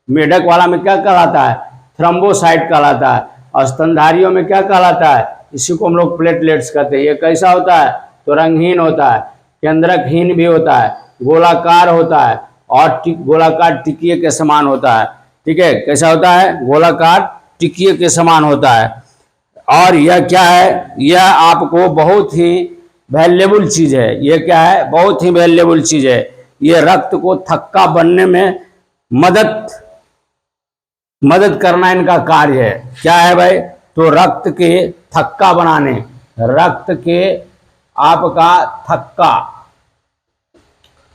मेढक वाला में क्या कहलाता है? थ्रोम्बोसाइट कहलाता है। और स्तनधारियों में क्या कहलाता है? इसी को हम लोग प्लेटलेट्स कहते हैं। ये कैसा होता है? तो रंगहीन होता है, केंद्रकहीन भी होता है, गोलाकार होता है और गोलाकार टिकिए के समान होता है, ठीक है। कैसा होता है? गोलाकार टिकिए के समान होता है। और यह क्या है? यह आपको बहुत ही वैल्यूएबल चीज है। यह क्या है? बहुत ही वैल्यूएबल चीज है। यह रक्त को थक्का बनने में मदद करना इनका कार्य है। क्या है भाई? तो रक्त के थक्का बनाने, रक्त के आपका थक्का,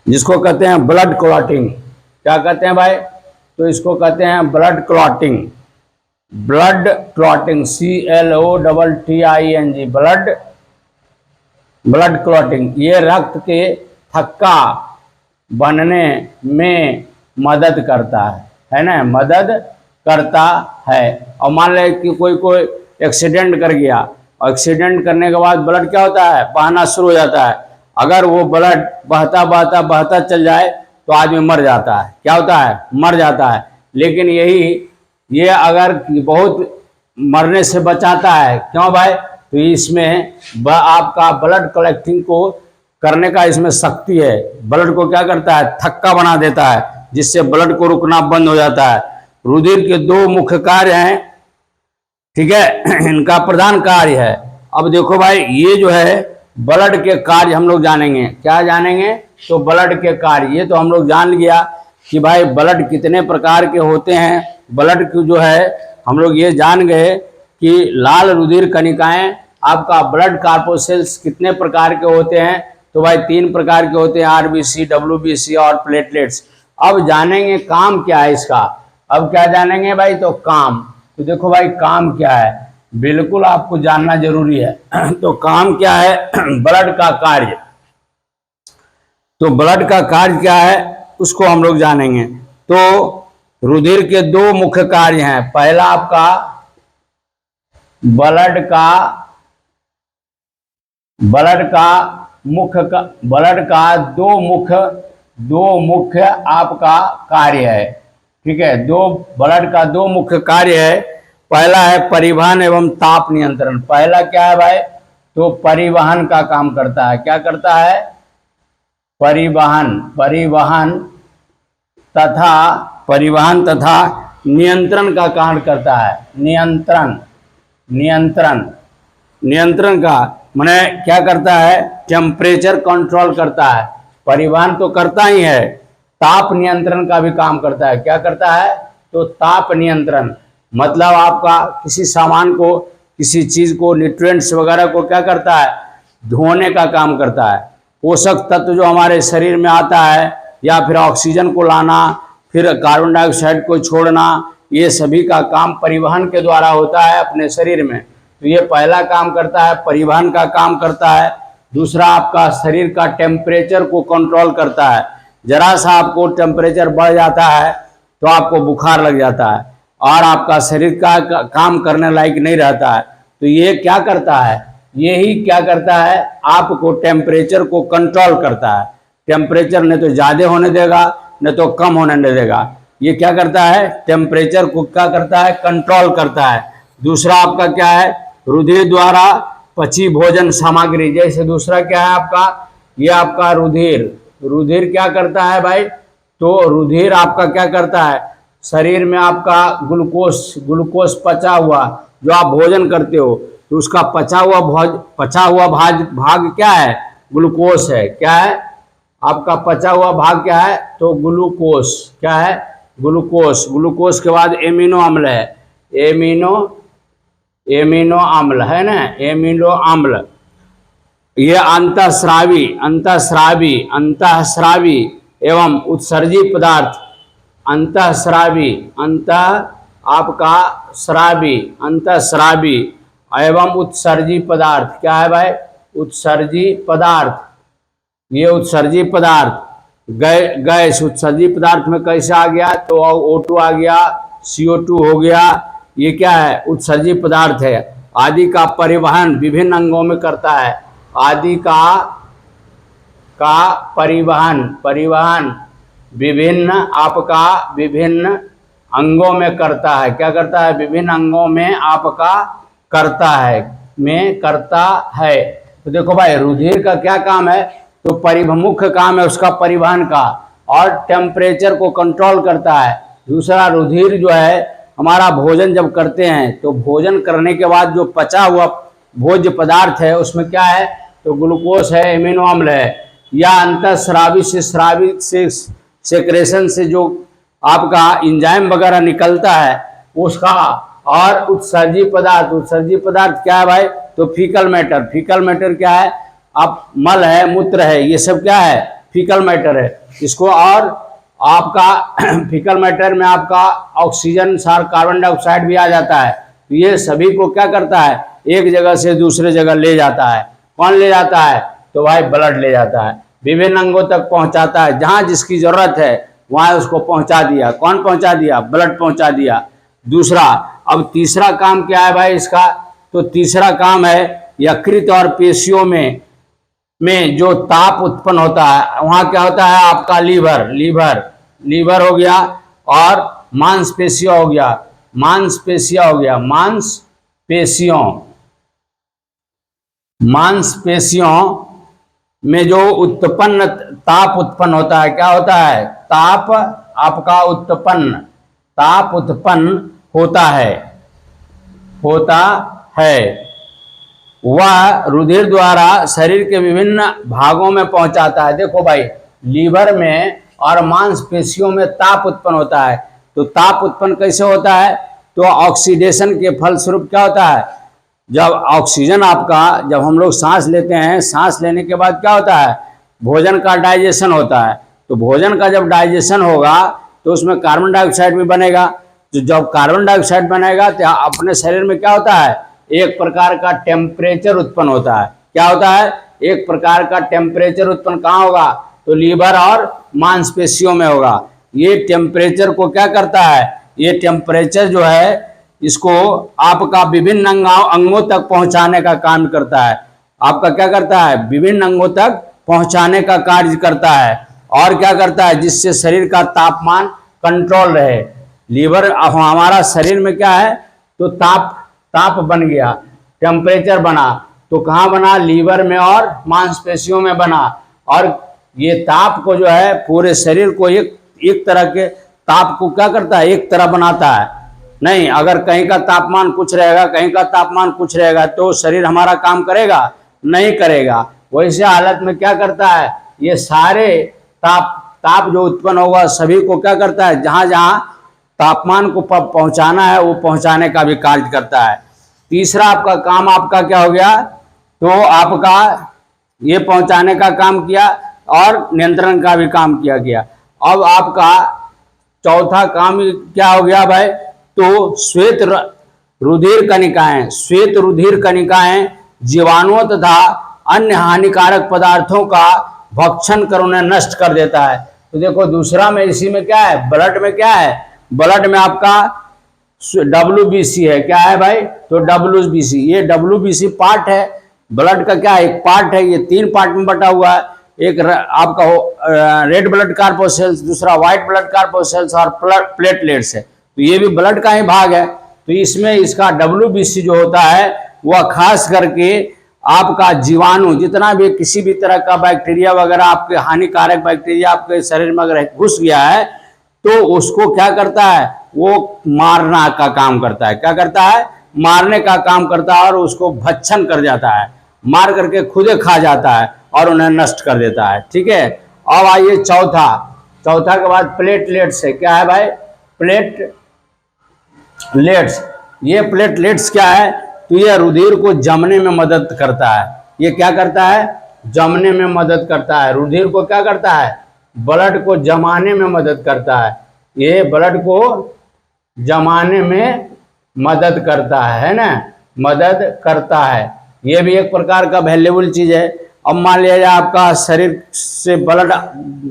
जिसको कहते हैं ब्लड क्लॉटिंग। क्या कहते हैं भाई? तो इसको कहते हैं blood clotting. Blood clotting, CLOTTING, blood clotting. ये रक्त के थक्का बनने में मदद करता है ना, मदद करता है। और मान ले कि कोई एक्सीडेंट कर गया, और एक्सीडेंट करने के बाद ब्लड क्या होता है? बहना शुरू हो जाता है। अगर वो ब्लड बहता बहता बहता चल जाए तो आदमी मर जाता है। क्या होता है? मर जाता है। लेकिन ये अगर बहुत मरने से बचाता है। क्यों भाई? तो इसमें आपका ब्लड कलेक्टिंग को करने का इसमें शक्ति है। ब्लड को क्या करता है? थक्का बना देता है, जिससे ब्लड को रुकना बंद हो जाता है। रुधिर के दो मुख्य कार्य हैं, ठीक है, इनका प्रधान कार्य है। अब देखो भाई, ये जो है ब्लड के कार्य हम लोग जानेंगे। क्या जानेंगे? तो ब्लड के कार्य। ये तो हम लोग जान लिया कि भाई ब्लड कितने प्रकार के होते हैं। ब्लड की जो है हम लोग ये जान गए कि लाल रुधिर कणिकाएं, आपका ब्लड कार्पोसेल्स कितने प्रकार के होते हैं। तो भाई 3 प्रकार के होते हैं, RBC, WBC और प्लेटलेट्स। अब जानेंगे काम क्या है इसका। अब क्या जानेंगे भाई? तो काम। तो देखो भाई, काम क्या है, बिल्कुल आपको जानना जरूरी है। तो काम क्या है? ब्लड का कार्य। तो ब्लड का कार्य क्या है उसको हम लोग जानेंगे। तो रुधिर के 2 मुख्य कार्य हैं। पहला आपका ब्लड का दो मुख्य आपका कार्य है, ठीक है। ब्लड का 2 मुख्य कार्य है। पहला है परिवहन एवं ताप नियंत्रण। पहला क्या है भाई? तो परिवहन का काम करता है। क्या करता है? परिवहन तथा नियंत्रण का कार्य करता है। नियंत्रण का माने क्या करता है? टेम्परेचर कंट्रोल करता है। परिवहन तो करता ही है, ताप नियंत्रण का भी काम करता है। क्या करता है? तो ताप नियंत्रण, मतलब आपका किसी सामान को, किसी चीज को, न्यूट्रिएंट्स वगैरह को क्या करता है? धोने का काम करता है। पोषक तत्व जो हमारे शरीर में आता है, या फिर ऑक्सीजन को लाना, फिर कार्बन डाइऑक्साइड को छोड़ना, ये सभी का काम परिवहन के द्वारा होता है अपने शरीर में। तो ये पहला काम करता है, परिवहन का काम करता है। दूसरा आपका शरीर का टेम्परेचर को कंट्रोल करता है। जरा सा आपको टेम्परेचर बढ़ जाता है तो आपको बुखार लग जाता है और आपका शरीर का काम करने लायक नहीं रहता है। तो ये क्या करता है? यही क्या करता है? आपको टेम्परेचर को कंट्रोल करता है। टेम्परेचर न तो ज़्यादा होने देगा, न तो कम होने नहीं देगा। ये क्या करता है? टेम्परेचर को क्या करता है? कंट्रोल करता है। दूसरा आपका क्या है? रुधिर द्वारा पची भोजन सामग्री। जैसे दूसरा क्या है आपका? ये आपका रुधिर क्या करता है भाई? तो रुधिर आपका क्या करता है? शरीर में आपका ग्लूकोज पचा हुआ, जो आप भोजन करते हो, तो उसका पचा हुआ भाग क्या है? ग्लूकोज है। क्या है आपका पचा हुआ भाग? क्या है? तो ग्लूकोज। क्या है? ग्लूकोज के बाद एमिनो अम्ल है। एमिनो अम्ल है ना, एमिनो अम्ल। ये अंतःस्रावी एवं उत्सर्जी पदार्थ अंतःस्रावी, आपका स्रावी, अंतःस्रावी एवं उत्सर्जी पदार्थ। क्या है भाई? उत्सर्जी पदार्थ। ये उत्सर्जी पदार्थ गैस उत्सर्जी पदार्थ में कैसे आ गया? तो O2 आ गया, CO2 हो गया। ये क्या है? उत्सर्जी पदार्थ है। आदि का परिवहन विभिन्न अंगों में करता है। आदि का परिवहन विभिन्न अंगों में करता है। क्या करता है? विभिन्न अंगों में आपका करता है। तो देखो भाई, रुधिर का क्या काम है? तो मुख्य काम है उसका परिवहन का, और टेम्परेचर को कंट्रोल करता है। दूसरा, रुधिर जो है हमारा भोजन जब करते हैं तो भोजन करने के बाद जो पचा हुआ भोज्य पदार्थ है उसमें क्या है? तो ग्लूकोज है, एमिनो अम्ल है, या अंतःस्रावी से सेक्रेशन से जो आपका इंजाइम वगैरह निकलता है उसका। और उत्सर्जी पदार्थ क्या है भाई? तो फीकल मैटर क्या है? आप मल है, मूत्र है, ये सब क्या है? फीकल मैटर है इसको। और आपका फीकल मैटर में आपका ऑक्सीजन, कार्बन डाइऑक्साइड भी आ जाता है। तो ये सभी को क्या करता है? एक जगह से दूसरे जगह ले जाता है। कौन ले जाता है? तो भाई ब्लड ले जाता है, विभिन्न अंगों तक पहुंचाता है। जहां जिसकी जरूरत है वहां उसको पहुंचा दिया। कौन पहुंचा दिया? ब्लड पहुंचा दिया। दूसरा, अब तीसरा काम क्या है भाई इसका? तो तीसरा काम है यकृत और पेशियों में जो ताप उत्पन्न होता है वहां क्या होता है? आपका लीवर हो गया, और मांसपेशियां हो गया, मांसपेशियों में जो ताप उत्पन्न होता है, क्या होता है? ताप उत्पन्न होता है। वह रुधिर द्वारा शरीर के विभिन्न भागों में पहुंचाता है। देखो भाई, लीवर में और मांसपेशियों में ताप उत्पन्न होता है। तो ताप उत्पन्न कैसे होता है? तो ऑक्सीडेशन के फलस्वरूप क्या होता है? जब ऑक्सीजन जब हम लोग सांस लेते हैं, सांस लेने के बाद क्या होता है? भोजन का डाइजेशन होता है। तो भोजन का जब डाइजेशन होगा तो उसमें कार्बन डाइऑक्साइड भी बनेगा। तो जब कार्बन डाइऑक्साइड बनेगा तो अपने शरीर में क्या होता है? एक प्रकार का टेम्परेचर उत्पन्न होता है। क्या होता है? एक प्रकार का टेम्परेचर उत्पन्न कहाँ होगा? तो लीवर और मांसपेशियों में होगा। ये टेम्परेचर को क्या करता है? ये टेम्परेचर जो है इसको आपका विभिन्न अंगों तक पहुंचाने का काम करता है। आपका क्या करता है? विभिन्न अंगों तक पहुंचाने का कार्य करता है। और क्या करता है? जिससे शरीर का तापमान कंट्रोल रहे। लीवर हमारा शरीर में क्या है? तो ताप बन गया, टेम्परेचर बना। तो कहाँ बना? लीवर में और मांसपेशियों में बना। और ये ताप को जो है पूरे शरीर को एक तरह के ताप को क्या करता है? एक तरह बनाता है। नहीं, अगर कहीं का तापमान कुछ रहेगा, कहीं का तापमान कुछ रहेगा तो शरीर हमारा काम करेगा? नहीं करेगा। वैसे हालत में क्या करता है? ये सारे ताप जो उत्पन्न होगा सभी को क्या करता है? जहां जहां तापमान को पहुंचाना है वो पहुंचाने का भी कार्य करता है। तीसरा आपका काम क्या हो गया? तो आपका ये पहुंचाने का काम किया और नियंत्रण का भी काम किया गया। अब आपका चौथा काम क्या हो गया भाई? तो श्वेत रुधिर कणिकाएं जीवाणुओं तथा अन्य हानिकारक पदार्थों का भक्षण कर उन्हें नष्ट कर देता है। तो देखो, दूसरा में इसी में क्या है? ब्लड में क्या है? ब्लड में आपका WBC है। क्या है भाई? तो WBC, ये WBC पार्ट है ब्लड का। क्या है? एक पार्ट है। ये 3 पार्ट में बटा हुआ है। एक आपका रेड ब्लड कार्पोसेल्स, दूसरा व्हाइट ब्लड कार्पोसेल्स और प्लेटलेट्स है। तो ये भी ब्लड का ही भाग है। तो इसमें इसका WBC जो होता है वह खास करके आपका जीवाणु, जितना भी किसी भी तरह का बैक्टीरिया वगैरह, आपके हानिकारक बैक्टीरिया आपके शरीर में अगर घुस गया है तो उसको क्या करता है? वो मारना का काम करता है। क्या करता है? मारने का काम करता है, और उसको भक्षण कर जाता है, मार करके खुदे खा जाता है और उन्हें नष्ट कर देता है। ठीक है। अब आइए चौथा के बाद प्लेटलेट्स है। क्या है भाई? प्लेटलेट्स। ये प्लेटलेट्स क्या है? तो ये रुधिर को जमने में मदद करता है। ये क्या करता है? जमने में मदद करता है। रुधिर को क्या करता है? ब्लड को जमाने में मदद करता है। ये ब्लड को जमाने में मदद करता है ना, मदद करता है। ये भी एक प्रकार का वैल्यूएबल चीज है। अब मान लिया आपका शरीर से ब्लड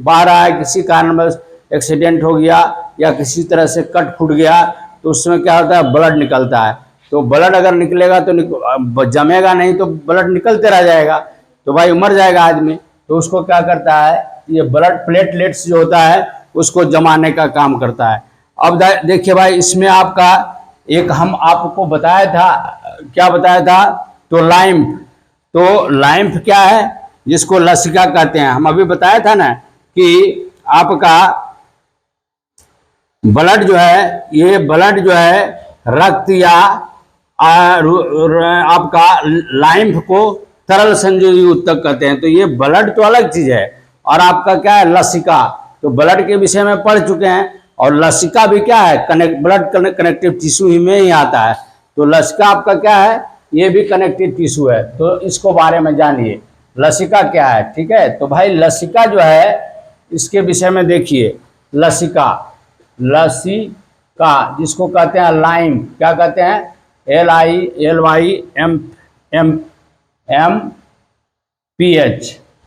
बाहर आया, किसी कारणवश एक्सीडेंट हो गया या किसी तरह से कट फूट गया, तो उसमें क्या होता है, ब्लड निकलता है। तो ब्लड अगर निकलेगा तो जमेगा नहीं, तो ब्लड निकलते रह जाएगा, तो भाई मर जाएगा आदमी। तो उसको क्या करता है, ये ब्लड प्लेटलेट्स जो होता है उसको जमाने का काम करता है। अब देखिए भाई, इसमें आपका एक हम आपको बताया था, क्या बताया था, तो लाइम्फ। तो लाइम्फ क्या है, जिसको लसिका कहते हैं। हम अभी बताया था ना कि आपका ब्लड जो है, ये ब्लड जो है रक्त या आपका लाइम्फ को तरल संयोजी ऊतक कहते हैं। तो ये ब्लड तो अलग चीज है, और आपका क्या है, लसिका। तो ब्लड के विषय में पढ़ चुके हैं, और लसिका भी क्या है, ब्लड कनेक्टिव टिश्यू ही में ही आता है। तो लसिका आपका क्या है, ये भी कनेक्टिव टिश्यू है। तो इसको बारे में जानिए, लसिका क्या है, ठीक है। तो भाई लसिका जो है, इसके विषय में देखिए, लसिका, लसिका जिसको कहते हैं लाइम, क्या कहते हैं, LILYMPH,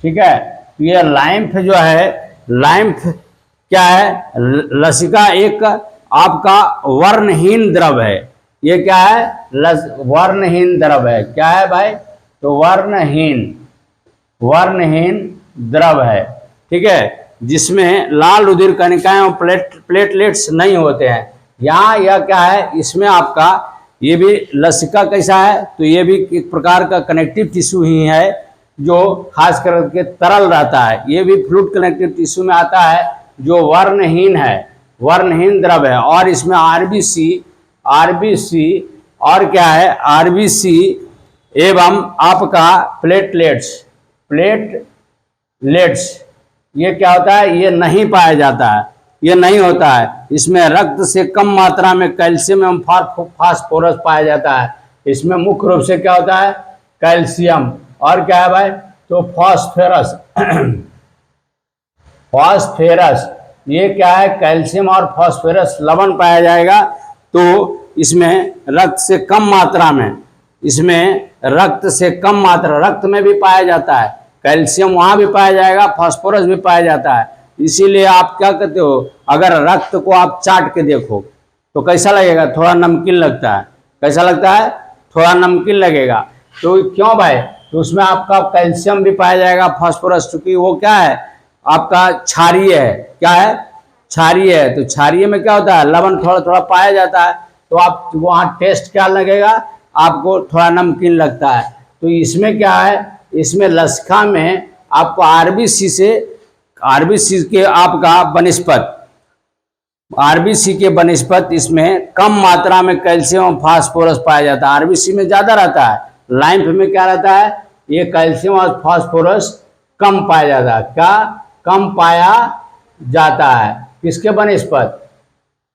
ठीक है। तो ये लाइम्फ जो है, लाइम्फ क्या है, लसिका एक आपका वर्णहीन द्रव है। ये क्या है, वर्णहीन द्रव है। क्या है भाई, तो वर्णहीन द्रव है, ठीक है, जिसमें लाल रुधिर कणिकाएं और प्लेटलेट्स नहीं होते हैं। यहाँ यह क्या है, इसमें आपका ये भी लसिका कैसा है, तो ये भी एक प्रकार का कनेक्टिव टिश्यू ही है, जो खास करके तरल रहता है। ये भी फ्लूइड कनेक्टिव टिश्यू में आता है, जो वर्णहीन है, वर्णहीन द्रव है। और इसमें आरबीसी और क्या है, आरबीसी एवं आपका प्लेटलेट्स, ये क्या होता है, ये नहीं पाया जाता है, ये नहीं होता है। इसमें रक्त से कम मात्रा में कैल्शियम एवं फास्फोरस पाया जाता है। इसमें मुख्य रूप से क्या होता है, कैल्शियम, और क्या है भाई, तो फास्फोरस, ये क्या है, कैल्शियम और फास्फोरस लवण पाया जाएगा। तो इसमें रक्त से कम मात्रा में, इसमें रक्त से कम मात्रा, रक्त में भी पाया जाता है, कैल्शियम वहां भी पाया जाएगा, फास्फोरस भी पाया जाता है। इसीलिए आप क्या कहते हो, अगर रक्त को आप चाट के देखो तो कैसा लगेगा, थोड़ा नमकीन लगता है। कैसा लगता है, थोड़ा नमकीन लगेगा। तो क्यों भाई, तो उसमें आपका कैल्शियम भी पाया जाएगा, फास्फोरस, चूंकि वो क्या है, आपका क्षारीय है। क्या है, क्षारीय है। तो क्षारीय में क्या होता है, लवण थोड़ा थोड़ा पाया जाता है। तो आप वहाँ टेस्ट क्या लगेगा, आपको थोड़ा नमकीन लगता है। तो इसमें क्या है, इसमें लसिका में आपको आरबीसी के आपका बनस्पत, आरबीसी के बनस्पत इसमें कम मात्रा में कैल्शियम और फास्फोरस पाया जाता है। आरबीसी में ज्यादा रहता है, लाइम्फ में क्या रहता है, ये कैल्शियम और फास्फोरस कम पाया जाता है। क्या कम पाया जाता है, किसके बनस्पत,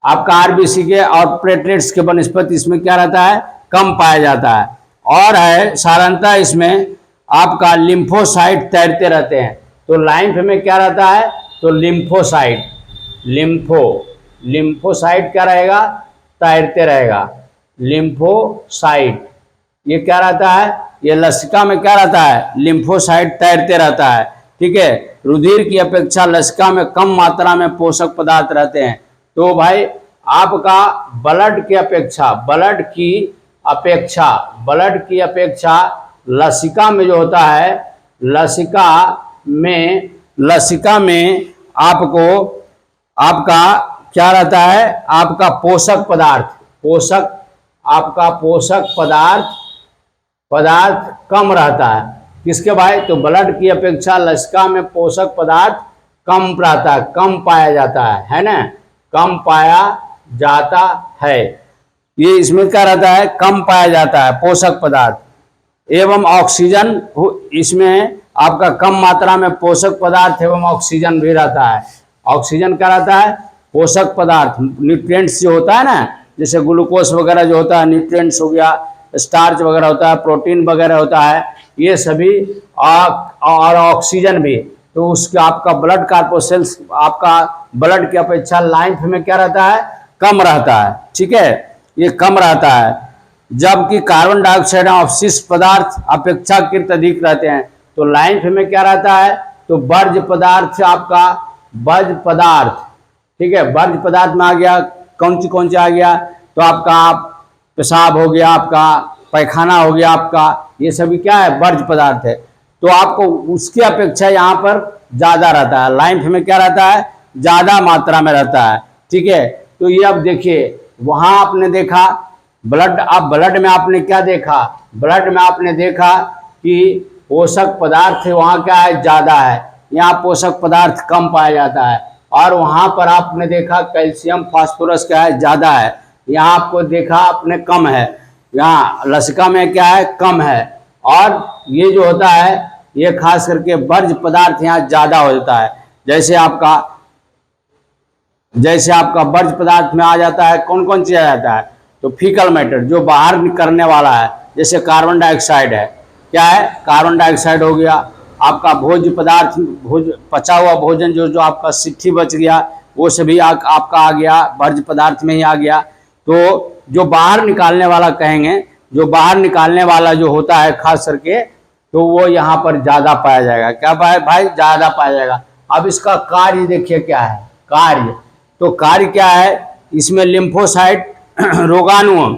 आपका आरबीसी के और प्लेटलेट्स के बनस्पत इसमें क्या रहता है, कम पाया जाता है। और है साधारणतः इसमें आपका लिम्फोसाइट तैरते रहते हैं। तो लाइम्फ में क्या रहता है, तो लिम्फोसाइट क्या रहेगा, तैरते रहेगा, लिम्फोसाइट। ये क्या रहता है, ये लसिका में क्या रहता है, लिम्फोसाइट तैरते रहता है, ठीक है। रुधिर की अपेक्षा लसिका में कम मात्रा में पोषक पदार्थ रहते हैं। तो भाई आपका ब्लड की अपेक्षा लसिका में जो होता है, लसिका में आपको आपका क्या रहता है, आपका पोषक पदार्थ कम रहता है। किसके भाई, तो ब्लड की अपेक्षा लसिका में पोषक पदार्थ कम रहता है, कम पाया जाता है ना, कम पाया जाता है। ये इसमें क्या रहता है, कम पाया जाता है पोषक पदार्थ। एवं ऑक्सीजन, इसमें आपका कम मात्रा में पोषक पदार्थ एवं ऑक्सीजन भी रहता है। ऑक्सीजन क्या रहता है, पोषक पदार्थ, न्यूट्रिएंट्स जो होता है ना, जैसे ग्लूकोज वगैरह जो होता है, न्यूट्रिएंट्स हो गया, स्टार्च वगैरह होता है, प्रोटीन वगैरह होता है, ये सभी, और ऑक्सीजन भी, तो उसके आपका ब्लड कार्पोसेल्स आपका ब्लड की अपेक्षा लाइफ में क्या रहता है, कम रहता है। ठीक है, ये कम रहता है, जबकि कार्बन डाइऑक्साइड अवशिष्ट पदार्थ अपेक्षाकृत अधिक रहते हैं। तो लाइफ में क्या रहता है, तो वर्ज्य पदार्थ से आपका वर्ज्य पदार्थ, ठीक है, वर्ज्य पदार्थ में आ गया कौन सी आ गया, तो आपका पेशाब हो गया, आपका पैखाना हो गया, आपका ये सभी क्या है, वर्ज्य पदार्थ है। तो आपको उसकी अपेक्षा यहाँ पर ज़्यादा रहता है, लाइफ में क्या रहता है, ज़्यादा मात्रा में रहता है। ठीक है, तो ये अब देखिए वहाँ आपने देखा ब्लड, अब ब्लड में आपने क्या देखा, ब्लड में आपने देखा कि पोषक पदार्थ वहाँ क्या है, ज़्यादा है, यहाँ पोषक पदार्थ कम पाया जाता है। और वहाँ पर आपने देखा कैल्शियम फास्फोरस क्या है, ज़्यादा है, यहाँ आपको देखा आपने कम है, यहाँ लसिका में क्या है, कम है। और ये जो होता है ये खास करके वर्ज्य पदार्थ यहाँ ज़्यादा हो जाता है। जैसे आपका वर्ज्य पदार्थ में आ जाता है कौन चीज़ आ जाता है, तो फीकल मैटर जो बाहर निकलने वाला है, जैसे कार्बन डाइऑक्साइड है, क्या है, कार्बन डाइऑक्साइड हो गया, आपका भोज्य पदार्थ, पचा हुआ भोजन जो आपका सिट्ठी बच गया वो सभी आपका आ गया, वर्ज्य पदार्थ में ही आ गया। तो जो बाहर निकालने वाला कहेंगे, जो बाहर निकालने वाला जो होता है खास करके, तो वो यहाँ पर ज़्यादा पाया जाएगा। क्या पाया भाई, ज़्यादा पाया जाएगा। अब इसका कार्य देखिए क्या है, कार्य, तो कार्य क्या है, इसमें लिम्फोसाइट रोगाणुओं,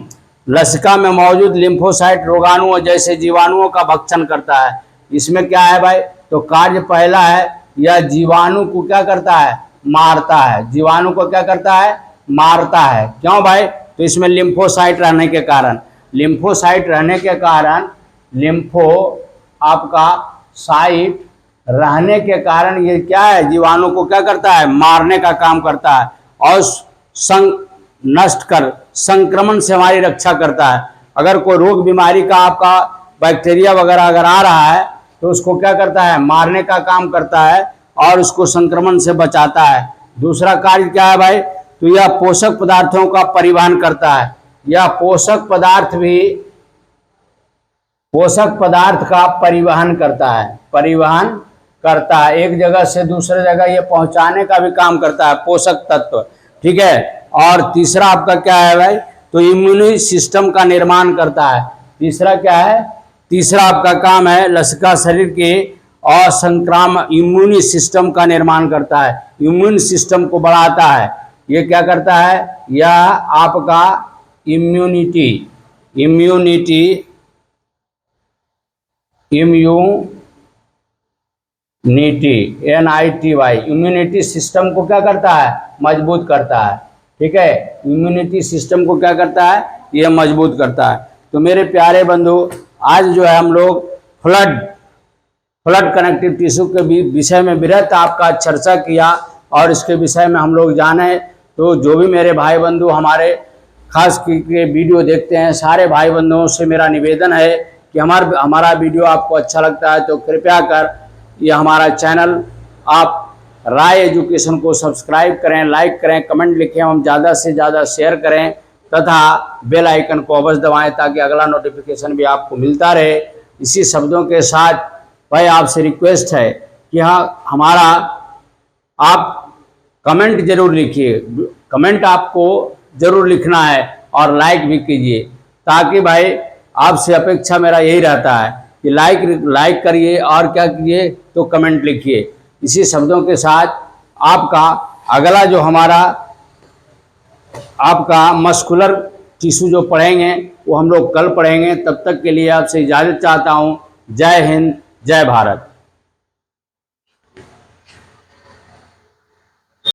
लसिका में मौजूद लिम्फोसाइट रोगाणुओं जैसे जीवाणुओं का भक्षण करता है। इसमें क्या है भाई, तो कार्य पहला है, यह जीवाणु को क्या करता है, मारता है, जीवाणु को क्या करता है, मारता है। क्यों भाई, तो इसमें लिम्फोसाइट रहने के कारण, लिम्फोसाइट रहने के कारण, लिम्फो आपका साइट रहने के कारण ये क्या है, जीवाणु को क्या करता है, मारने का काम करता है और नष्ट कर संक्रमण से हमारी रक्षा करता है। अगर कोई रोग बीमारी का आपका बैक्टीरिया वगैरह अगर आ रहा है तो उसको क्या करता है, मारने का काम करता है और उसको संक्रमण से बचाता है। दूसरा कार्य क्या है भाई, तो यह पोषक पदार्थों का परिवहन करता है। यह पोषक पदार्थ का परिवहन करता है, एक जगह से दूसरे जगह ये पहुंचाने का भी काम करता है, पोषक तत्व। ठीक है, और तीसरा आपका क्या है भाई, तो इम्यूनी सिस्टम का निर्माण करता है। तीसरा क्या है, तीसरा आपका काम है लसिका शरीर के और संक्रामक इम्यूनी सिस्टम का निर्माण करता है, इम्यून सिस्टम को बढ़ाता है। ये क्या करता है, यह आपका इम्यूनिटी NITY इम्यूनिटी सिस्टम को क्या करता है, मजबूत करता है। ठीक है, इम्यूनिटी सिस्टम को क्या करता है, यह मजबूत करता है। तो मेरे प्यारे बंधु, आज जो है हम लोग फ्लड कनेक्टिव टिश्यू के विषय में विस्तृत आपका चर्चा किया और इसके विषय में हम लोग जाने। तो जो भी मेरे भाई बंधु हमारे खास करके वीडियो देखते हैं, सारे भाई बंधुओं से मेरा निवेदन है कि हमारा वीडियो आपको अच्छा लगता है तो कृपया कर ये हमारा चैनल आप राय एजुकेशन को सब्सक्राइब करें, लाइक करें, कमेंट लिखें, हम ज़्यादा से ज़्यादा शेयर करें तथा बेल आइकन को अवश्य दबाएं ताकि अगला नोटिफिकेशन भी आपको मिलता रहे। इसी शब्दों के साथ भाई आपसे रिक्वेस्ट है कि आप कमेंट जरूर लिखिए, कमेंट आपको जरूर लिखना है और लाइक भी कीजिए, ताकि भाई आपसे अपेक्षा मेरा यही रहता है कि लाइक करिए और क्या कीजिए, तो कमेंट लिखिए। इसी शब्दों के साथ आपका अगला जो हमारा आपका मस्कुलर टिश्यू जो पढ़ेंगे वो हम लोग कल पढ़ेंगे। तब तक के लिए आपसे इजाज़त चाहता हूँ। जय हिंद, जय भारत।